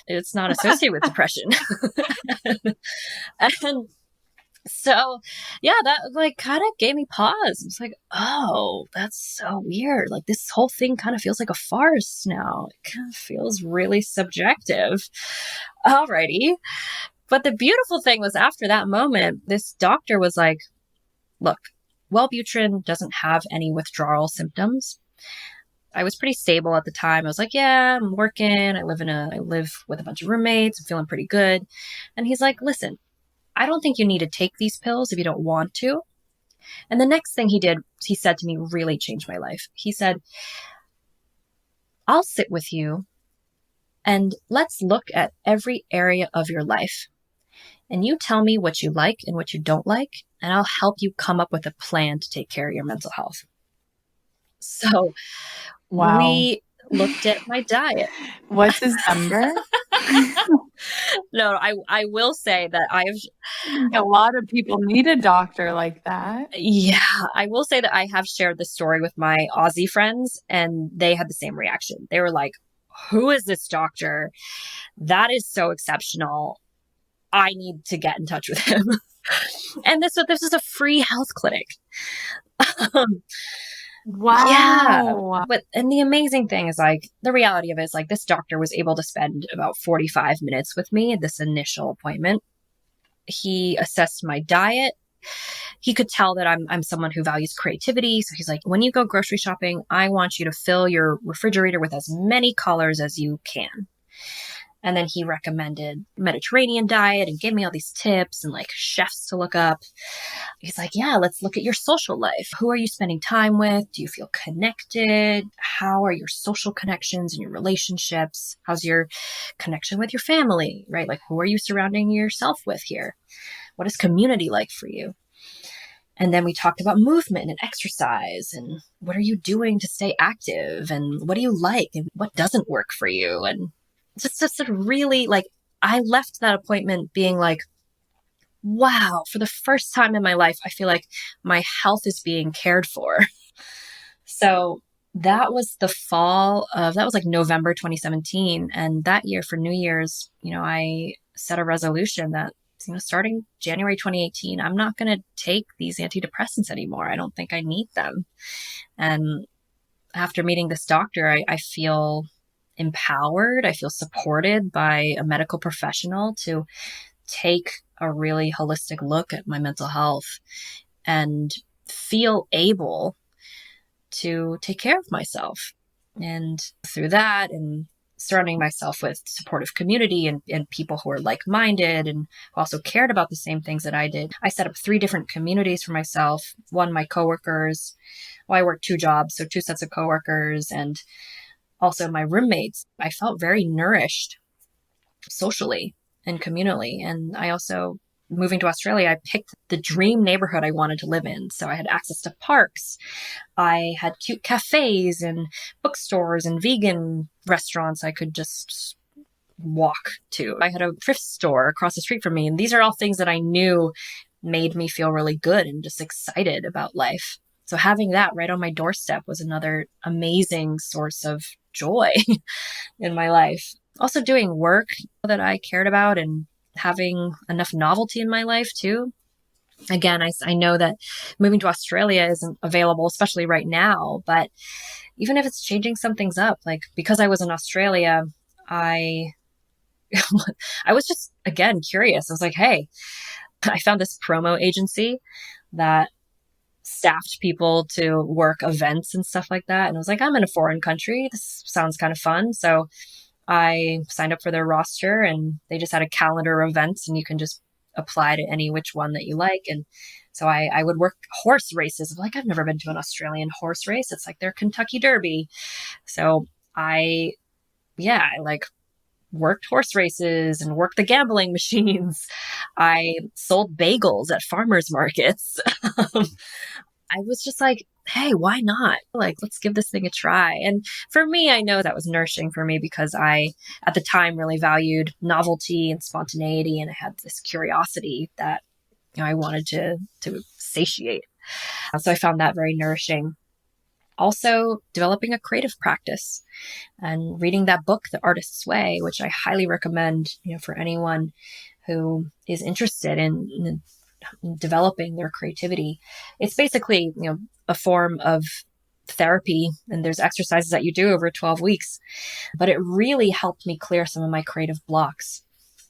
it's not associated with depression. And so, yeah, that like kind of gave me pause. It's like, oh, that's so weird. Like this whole thing kind of feels like a farce now. It kind of feels really subjective. Alrighty. But the beautiful thing was after that moment, this doctor was like, look, Wellbutrin doesn't have any withdrawal symptoms. I was pretty stable at the time. I was like, yeah, I'm working. I live with a bunch of roommates. I'm feeling pretty good. And he's like, listen, I don't think you need to take these pills if you don't want to. And the next thing he said to me really changed my life. He said, I'll sit with you and let's look at every area of your life. And you tell me what you like and what you don't like, and I'll help you come up with a plan to take care of your mental health. So Wow. we looked at my diet. What's his number? No, I will say that A lot of people need a doctor like that. Yeah, I will say that I have shared this story with my Aussie friends, and they had the same reaction. They were like, who is this doctor? That is so exceptional. I need to get in touch with him. And this is a free health clinic. Wow. Yeah. And the amazing thing is like, the reality of it is like, this doctor was able to spend about 45 minutes with me at this initial appointment. He assessed my diet. He could tell that I'm someone who values creativity. So he's like, when you go grocery shopping, I want you to fill your refrigerator with as many colors as you can. And then he recommended Mediterranean diet and gave me all these tips and like chefs to look up. He's like, yeah, let's look at your social life. Who are you spending time with? Do you feel connected? How are your social connections and your relationships? How's your connection with your family, right? Like, who are you surrounding yourself with here? What is community like for you? And then we talked about movement and exercise and what are you doing to stay active and what do you like and what doesn't work for you? And just really like, I left that appointment being like, wow, for the first time in my life, I feel like my health is being cared for. So that was that was like November 2017. And that year for New Year's, I set a resolution that, starting January 2018, I'm not going to take these antidepressants anymore. I don't think I need them. And after meeting this doctor, I feel empowered. I feel supported by a medical professional to take a really holistic look at my mental health and feel able to take care of myself. And through that and surrounding myself with supportive community and people who are like-minded and who also cared about the same things that I did, I set up 3 different communities for myself. One, my coworkers. Well, I worked 2 jobs, so 2 sets of coworkers, and also my roommates. I felt very nourished socially and communally. And I also, moving to Australia, I picked the dream neighborhood I wanted to live in. So I had access to parks. I had cute cafes and bookstores and vegan restaurants I could just walk to. I had a thrift store across the street from me. And these are all things that I knew made me feel really good and just excited about life. So having that right on my doorstep was another amazing source of joy in my life. Also doing work that I cared about and having enough novelty in my life too. Again, I know that moving to Australia isn't available, especially right now, but even if it's changing some things up, like because I was in Australia, I I was just, again, curious. I was like, hey, I found this promo agency that staffed people to work events and stuff like that. And I was like, I'm in a foreign country. This sounds kind of fun. So I signed up for their roster, and they just had a calendar of events, and you can just apply to any which one that you like. And so I would work horse races. I'm like, I've never been to an Australian horse race. It's like their Kentucky Derby. So I like worked horse races and worked the gambling machines. I sold bagels at farmers markets. I was just like, hey, why not? Like, let's give this thing a try. And for me, I know that was nourishing for me because I, at the time, really valued novelty and spontaneity. And I had this curiosity that I wanted to satiate. So I found that very nourishing. Also, developing a creative practice and reading that book, The Artist's Way, which I highly recommend, for anyone who is interested in developing their creativity. It's basically, a form of therapy, and there's exercises that you do over 12 weeks, but it really helped me clear some of my creative blocks.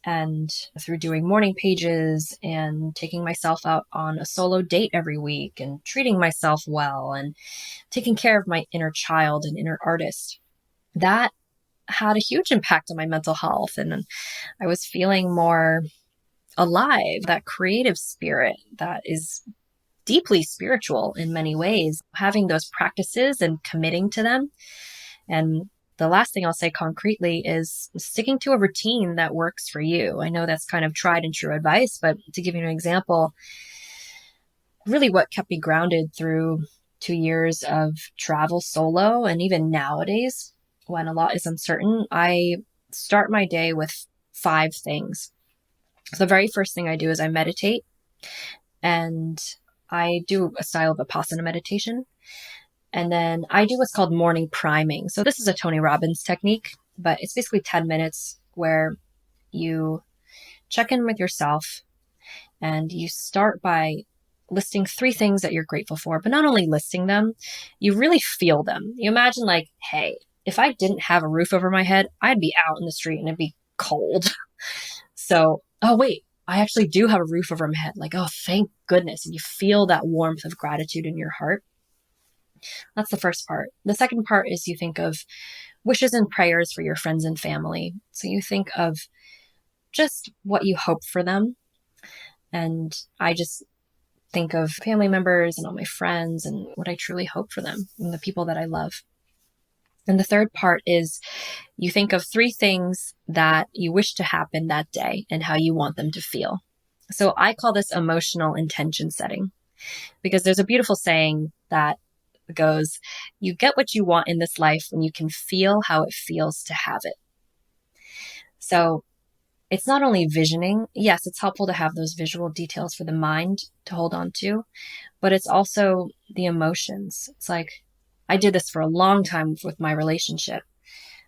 And through doing morning pages and taking myself out on a solo date every week and treating myself well and taking care of my inner child and inner artist, that had a huge impact on my mental health. And I was feeling more alive, that creative spirit that is deeply spiritual in many ways, having those practices and committing to them. And the last thing I'll say concretely is sticking to a routine that works for you. I know that's kind of tried and true advice, but to give you an example, really what kept me grounded through 2 years of travel solo, and even nowadays when a lot is uncertain, I start my day with 5 things. So the very first thing I do is I meditate, and I do a style of Vipassana meditation. And then I do what's called morning priming. So this is a Tony Robbins technique, but it's basically 10 minutes where you check in with yourself and you start by listing 3 things that you're grateful for, but not only listing them, you really feel them. You imagine like, hey, if I didn't have a roof over my head, I'd be out in the street and it'd be cold. So, oh wait, I actually do have a roof over my head. Like, oh, thank goodness. And you feel that warmth of gratitude in your heart. That's the first part. The second part is you think of wishes and prayers for your friends and family. So you think of just what you hope for them. And I just think of family members and all my friends and what I truly hope for them and the people that I love. And the third part is you think of 3 things that you wish to happen that day and how you want them to feel. So I call this emotional intention setting, because there's a beautiful saying that goes, you get what you want in this life when you can feel how it feels to have it. So it's not only visioning. Yes, it's helpful to have those visual details for the mind to hold on to, but it's also the emotions. It's like, I did this for a long time with my relationship,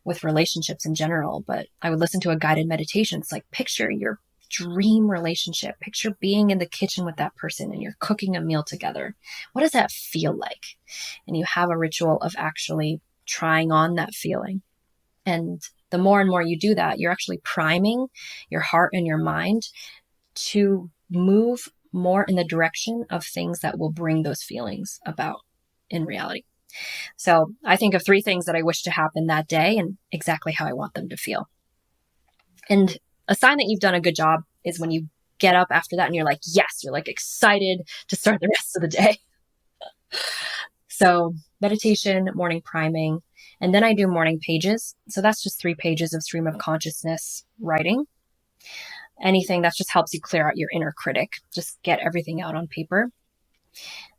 with relationships in general, but I would listen to a guided meditation. It's like, picture your dream relationship. Picture being in the kitchen with that person and you're cooking a meal together. What does that feel like? And you have a ritual of actually trying on that feeling. And the more and more you do that, you're actually priming your heart and your mind to move more in the direction of things that will bring those feelings about in reality. So I think of 3 things that I wish to happen that day and exactly how I want them to feel. And a sign that you've done a good job is when you get up after that and you're like, yes, you're like excited to start the rest of the day. So meditation, morning priming, and then I do morning pages. So that's just 3 pages of stream of consciousness writing. Anything that just helps you clear out your inner critic, just get everything out on paper.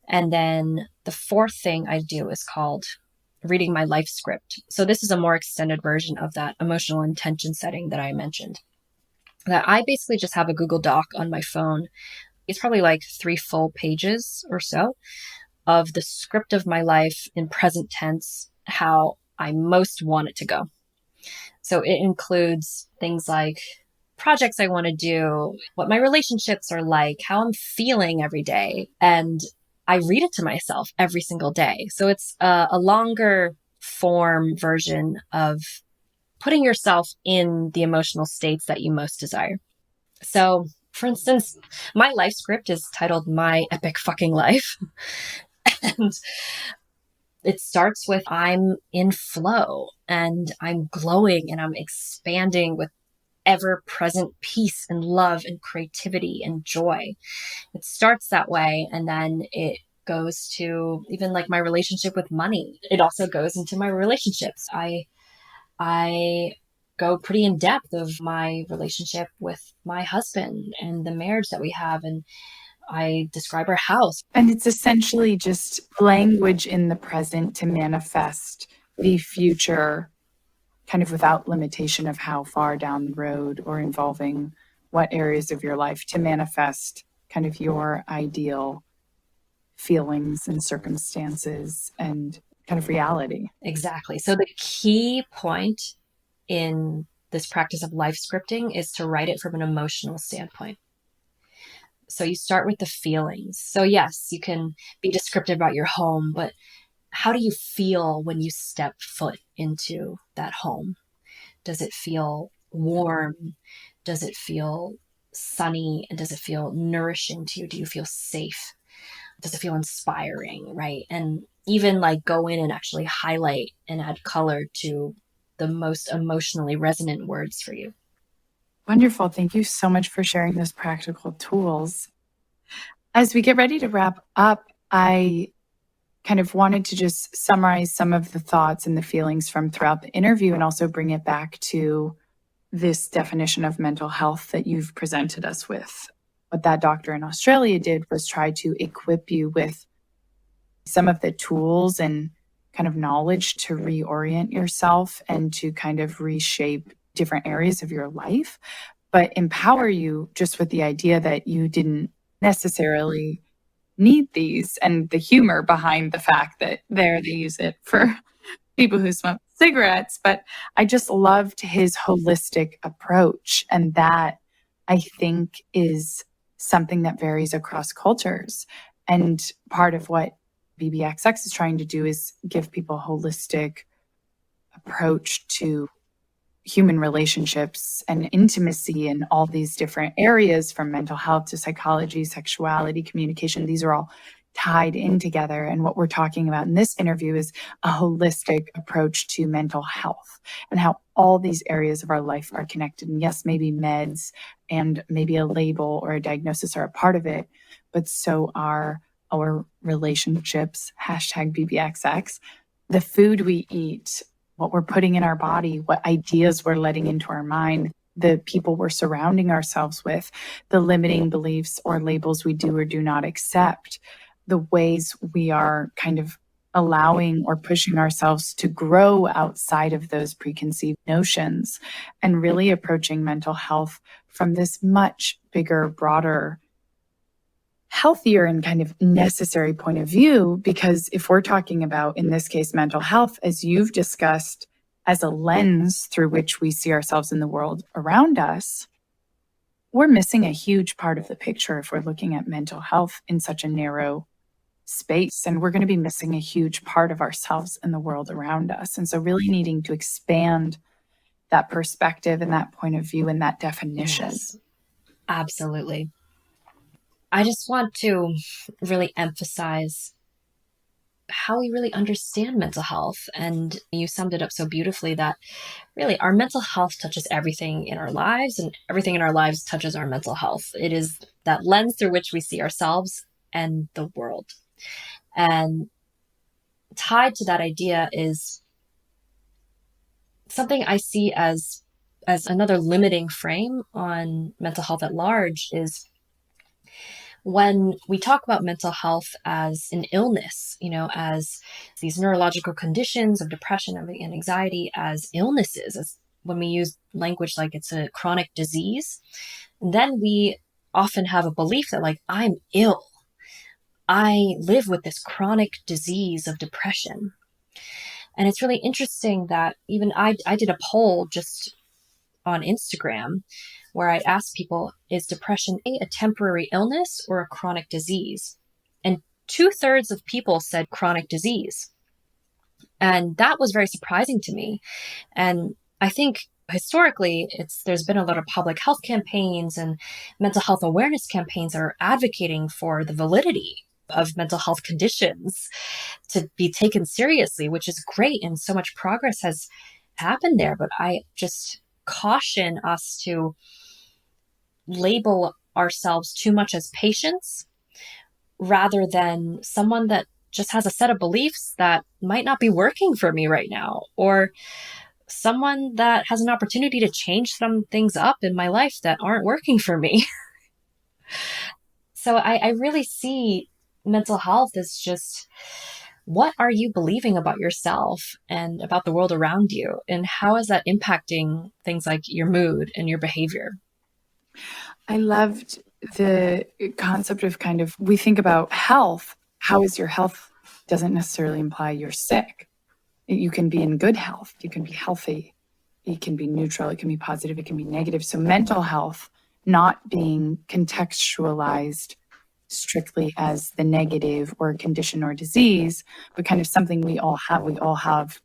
And then the 4th thing I do is called reading my life script. So this is a more extended version of that emotional intention setting that I mentioned. That I basically just have a Google Doc on my phone. It's probably like 3 full pages or so of the script of my life in present tense, how I most want it to go. So it includes things like projects I want to do, what my relationships are like, how I'm feeling every day. And I read it to myself every single day. So it's a longer form version of putting yourself in the emotional states that you most desire. So, for instance, my life script is titled My Epic Fucking Life. And it starts with I'm in flow and I'm glowing and I'm expanding with ever present peace and love and creativity and joy. It starts that way. And then it goes to even like my relationship with money. It also goes into my relationships. I go pretty in depth of my relationship with my husband and the marriage that we have. And I describe our house. And it's essentially just language in the present to manifest the future, kind of without limitation of how far down the road or involving what areas of your life, to manifest kind of your ideal feelings and circumstances and kind of reality. Exactly. So the key point in this practice of life scripting is to write it from an emotional standpoint. So you start with the feelings. So yes, you can be descriptive about your home, but how do you feel when you step foot into that home? Does it feel warm? Does it feel sunny? And does it feel nourishing to you? Do you feel safe? Does it feel inspiring, right? And even like go in and actually highlight and add color to the most emotionally resonant words for you. Wonderful. Thank you so much for sharing those practical tools. As we get ready to wrap up, I kind of wanted to just summarize some of the thoughts and the feelings from throughout the interview and also bring it back to this definition of mental health that you've presented us with. What that doctor in Australia did was try to equip you with some of the tools and kind of knowledge to reorient yourself and to kind of reshape different areas of your life, but empower you just with the idea that you didn't necessarily need these, and the humor behind the fact that they use it for people who smoke cigarettes. But I just loved his holistic approach. And that, I think, is something that varies across cultures. And part of what BBXX is trying to do is give people a holistic approach to human relationships and intimacy in all these different areas, from mental health to psychology, sexuality, communication. These are all tied in together. And what we're talking about in this interview is a holistic approach to mental health and how all these areas of our life are connected. And yes, maybe meds and maybe a label or a diagnosis are a part of it, but so are our relationships, hashtag BBXX, the food we eat, what we're putting in our body, what ideas we're letting into our mind, the people we're surrounding ourselves with, the limiting beliefs or labels we do or do not accept, the ways we are kind of allowing or pushing ourselves to grow outside of those preconceived notions, and really approaching mental health from this much bigger, broader, healthier and kind of necessary point of view. Because if we're talking about, in this case, mental health, as you've discussed, as a lens through which we see ourselves in the world around us, we're missing a huge part of the picture if we're looking at mental health in such a narrow space. And we're going to be missing a huge part of ourselves in the world around us. And so really needing to expand that perspective and that point of view and that definition. Yes, absolutely. I just want to really emphasize how we really understand mental health. And you summed it up so beautifully that really our mental health touches everything in our lives, and everything in our lives touches our mental health. It is that lens through which we see ourselves and the world. And tied to that idea is something I see as another limiting frame on mental health at large is when we talk about mental health as an illness, as these neurological conditions of depression and anxiety as illnesses, as when we use language like it's a chronic disease, then we often have a belief that like, I'm ill. I live with this chronic disease of depression. And it's really interesting that even I did a poll just on Instagram where I asked people, is depression a temporary illness or a chronic disease? And 2/3 of people said chronic disease. And that was very surprising to me. And I think historically there's been a lot of public health campaigns and mental health awareness campaigns that are advocating for the validity of mental health conditions to be taken seriously, which is great. And so much progress has happened there. But I just caution us to label ourselves too much as patients rather than someone that just has a set of beliefs that might not be working for me right now, or someone that has an opportunity to change some things up in my life that aren't working for me. So I really see mental health as just, what are you believing about yourself and about the world around you? And how is that impacting things like your mood and your behavior? I loved the concept of we think about health. How is your health doesn't necessarily imply you're sick. You can be in good health. You can be healthy. It can be neutral. It can be positive. It can be negative. So mental health not being contextualized strictly as the negative or condition or disease, but kind of something we all have. We all have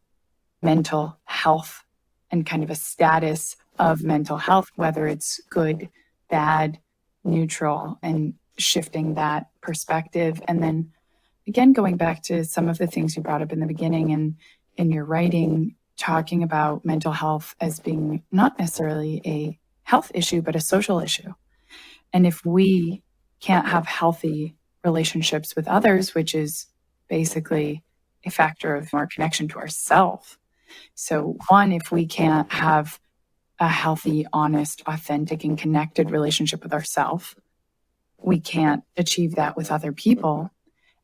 mental health and kind of a status of mental health, whether it's good, bad, neutral, and shifting that perspective. And then again, going back to some of the things you brought up in the beginning and in your writing, talking about mental health as being not necessarily a health issue, but a social issue. And if we can't have healthy relationships with others, which is basically a factor of our connection to ourself. So one, if we can't have a healthy, honest, authentic, and connected relationship with ourselves, we can't achieve that with other people.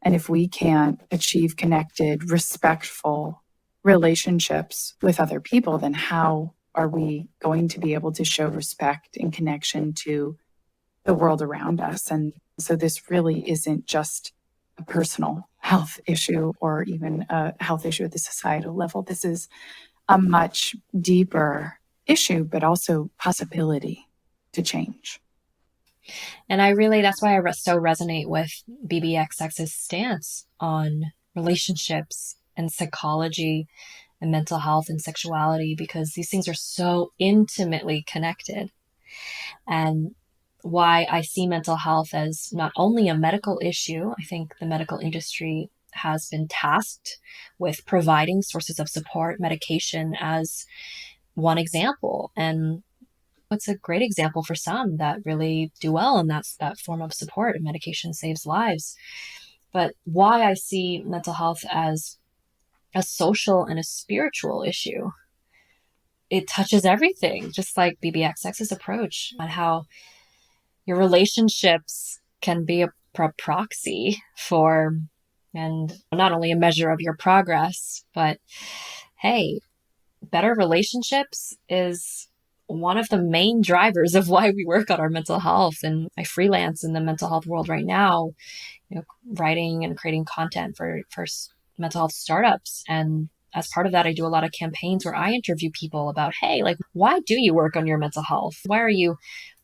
And if we can't achieve connected, respectful relationships with other people, then how are we going to be able to show respect and connection to the world around us? And so this really isn't just a personal health issue or even a health issue at the societal level. This is a much deeper issue, but also possibility to change. And that's why I so resonate with BBXX's stance on relationships and psychology and mental health and sexuality, because these things are so intimately connected. And why I see mental health as not only a medical issue. I think the medical industry has been tasked with providing sources of support, medication as one example. And it's a great example for some that really do well, and that's that form of support, and medication saves lives. But why I see mental health as a social and a spiritual issue, it touches everything, just like BBXX's approach on how your relationships can be a proxy for, and not only a measure of your progress, but hey, better relationships is one of the main drivers of why we work on our mental health. And I freelance in the mental health world right now, writing and creating content for mental health startups. And as part of that, I do a lot of campaigns where I interview people about, hey, like, why do you work on your mental health? Why are you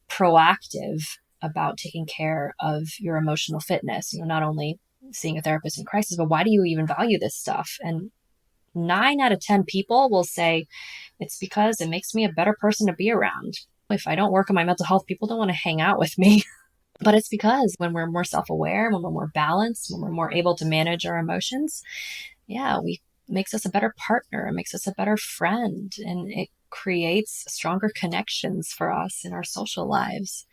proactive about taking care of your emotional fitness? Not only seeing a therapist in crisis, but why do you even value this stuff? And 9 out of 10 people will say it's because it makes me a better person to be around. If I don't work on my mental health, people don't want to hang out with me. But it's because when we're more self-aware, when we're more balanced, when we're more able to manage our emotions, makes us a better partner. It makes us a better friend, and it creates stronger connections for us in our social lives.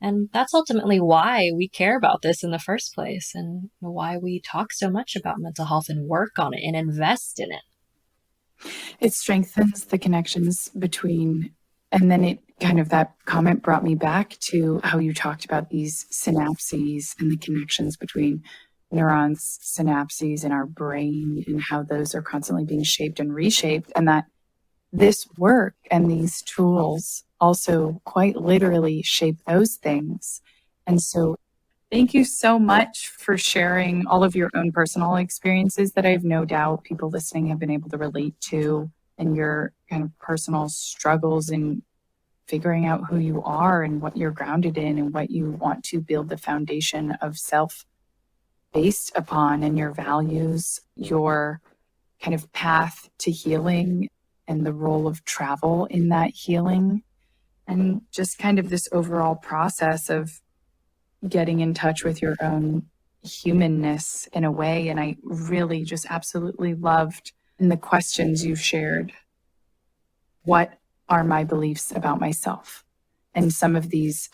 And that's ultimately why we care about this in the first place, and why we talk so much about mental health and work on it and invest in it. It strengthens the connections between, and then that comment brought me back to how you talked about these synapses and the connections between neurons, synapses in our brain, and how those are constantly being shaped and reshaped, and that this work and these tools also quite literally shape those things. And so thank you so much for sharing all of your own personal experiences that I have no doubt people listening have been able to relate to, and your kind of personal struggles in figuring out who you are and what you're grounded in and what you want to build the foundation of self based upon, and your values, your kind of path to healing and the role of travel in that healing, and just kind of this overall process of getting in touch with your own humanness in a way. And I really just absolutely loved in the questions you shared, what are my beliefs about myself? And some of these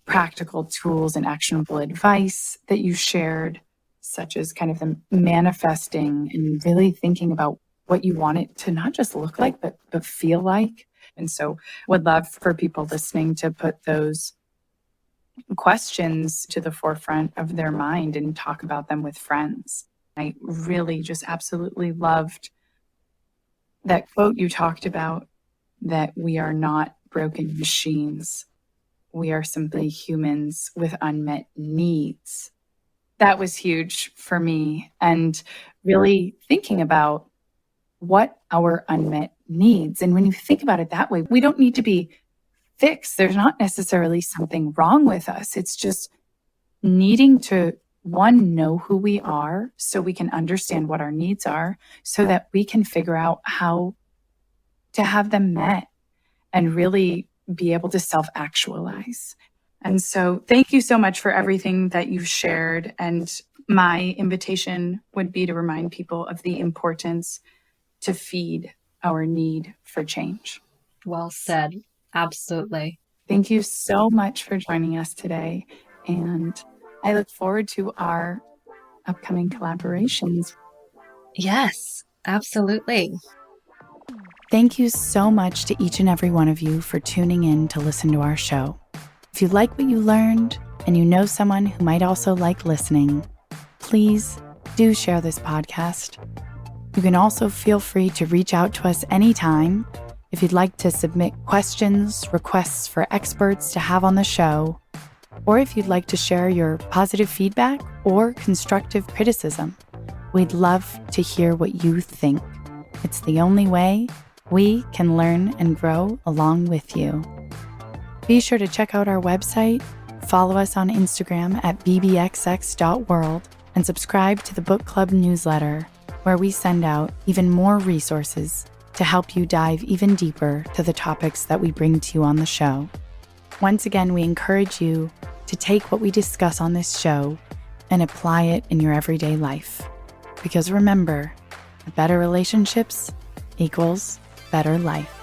practical tools and actionable advice that you shared, such as kind of the manifesting and really thinking about what you want it to not just look like, but feel like. And so would love for people listening to put those questions to the forefront of their mind and talk about them with friends. I really just absolutely loved that quote you talked about, that we are not broken machines. We are simply humans with unmet needs. That was huge for me. And really thinking about what our unmet needs. And when you think about it that way, we don't need to be fixed. There's not necessarily something wrong with us. It's just needing to, one, know who we are so we can understand what our needs are so that we can figure out how to have them met and really be able to self-actualize. And so thank you so much for everything that you've shared. And my invitation would be to remind people of the importance to feed our need for change. Well said. Absolutely. Thank you so much for joining us today. And I look forward to our upcoming collaborations. Yes, absolutely. Thank you so much to each and every one of you for tuning in to listen to our show. If you like what you learned and you know someone who might also like listening, please do share this podcast. You can also feel free to reach out to us anytime if you'd like to submit questions, requests for experts to have on the show, or if you'd like to share your positive feedback or constructive criticism. We'd love to hear what you think. It's the only way we can learn and grow along with you. Be sure to check out our website, follow us on Instagram at bbxx.world, and subscribe to the book club newsletter, where we send out even more resources to help you dive even deeper to the topics that we bring to you on the show. Once again, we encourage you to take what we discuss on this show and apply it in your everyday life. Because remember, better relationships equals better life.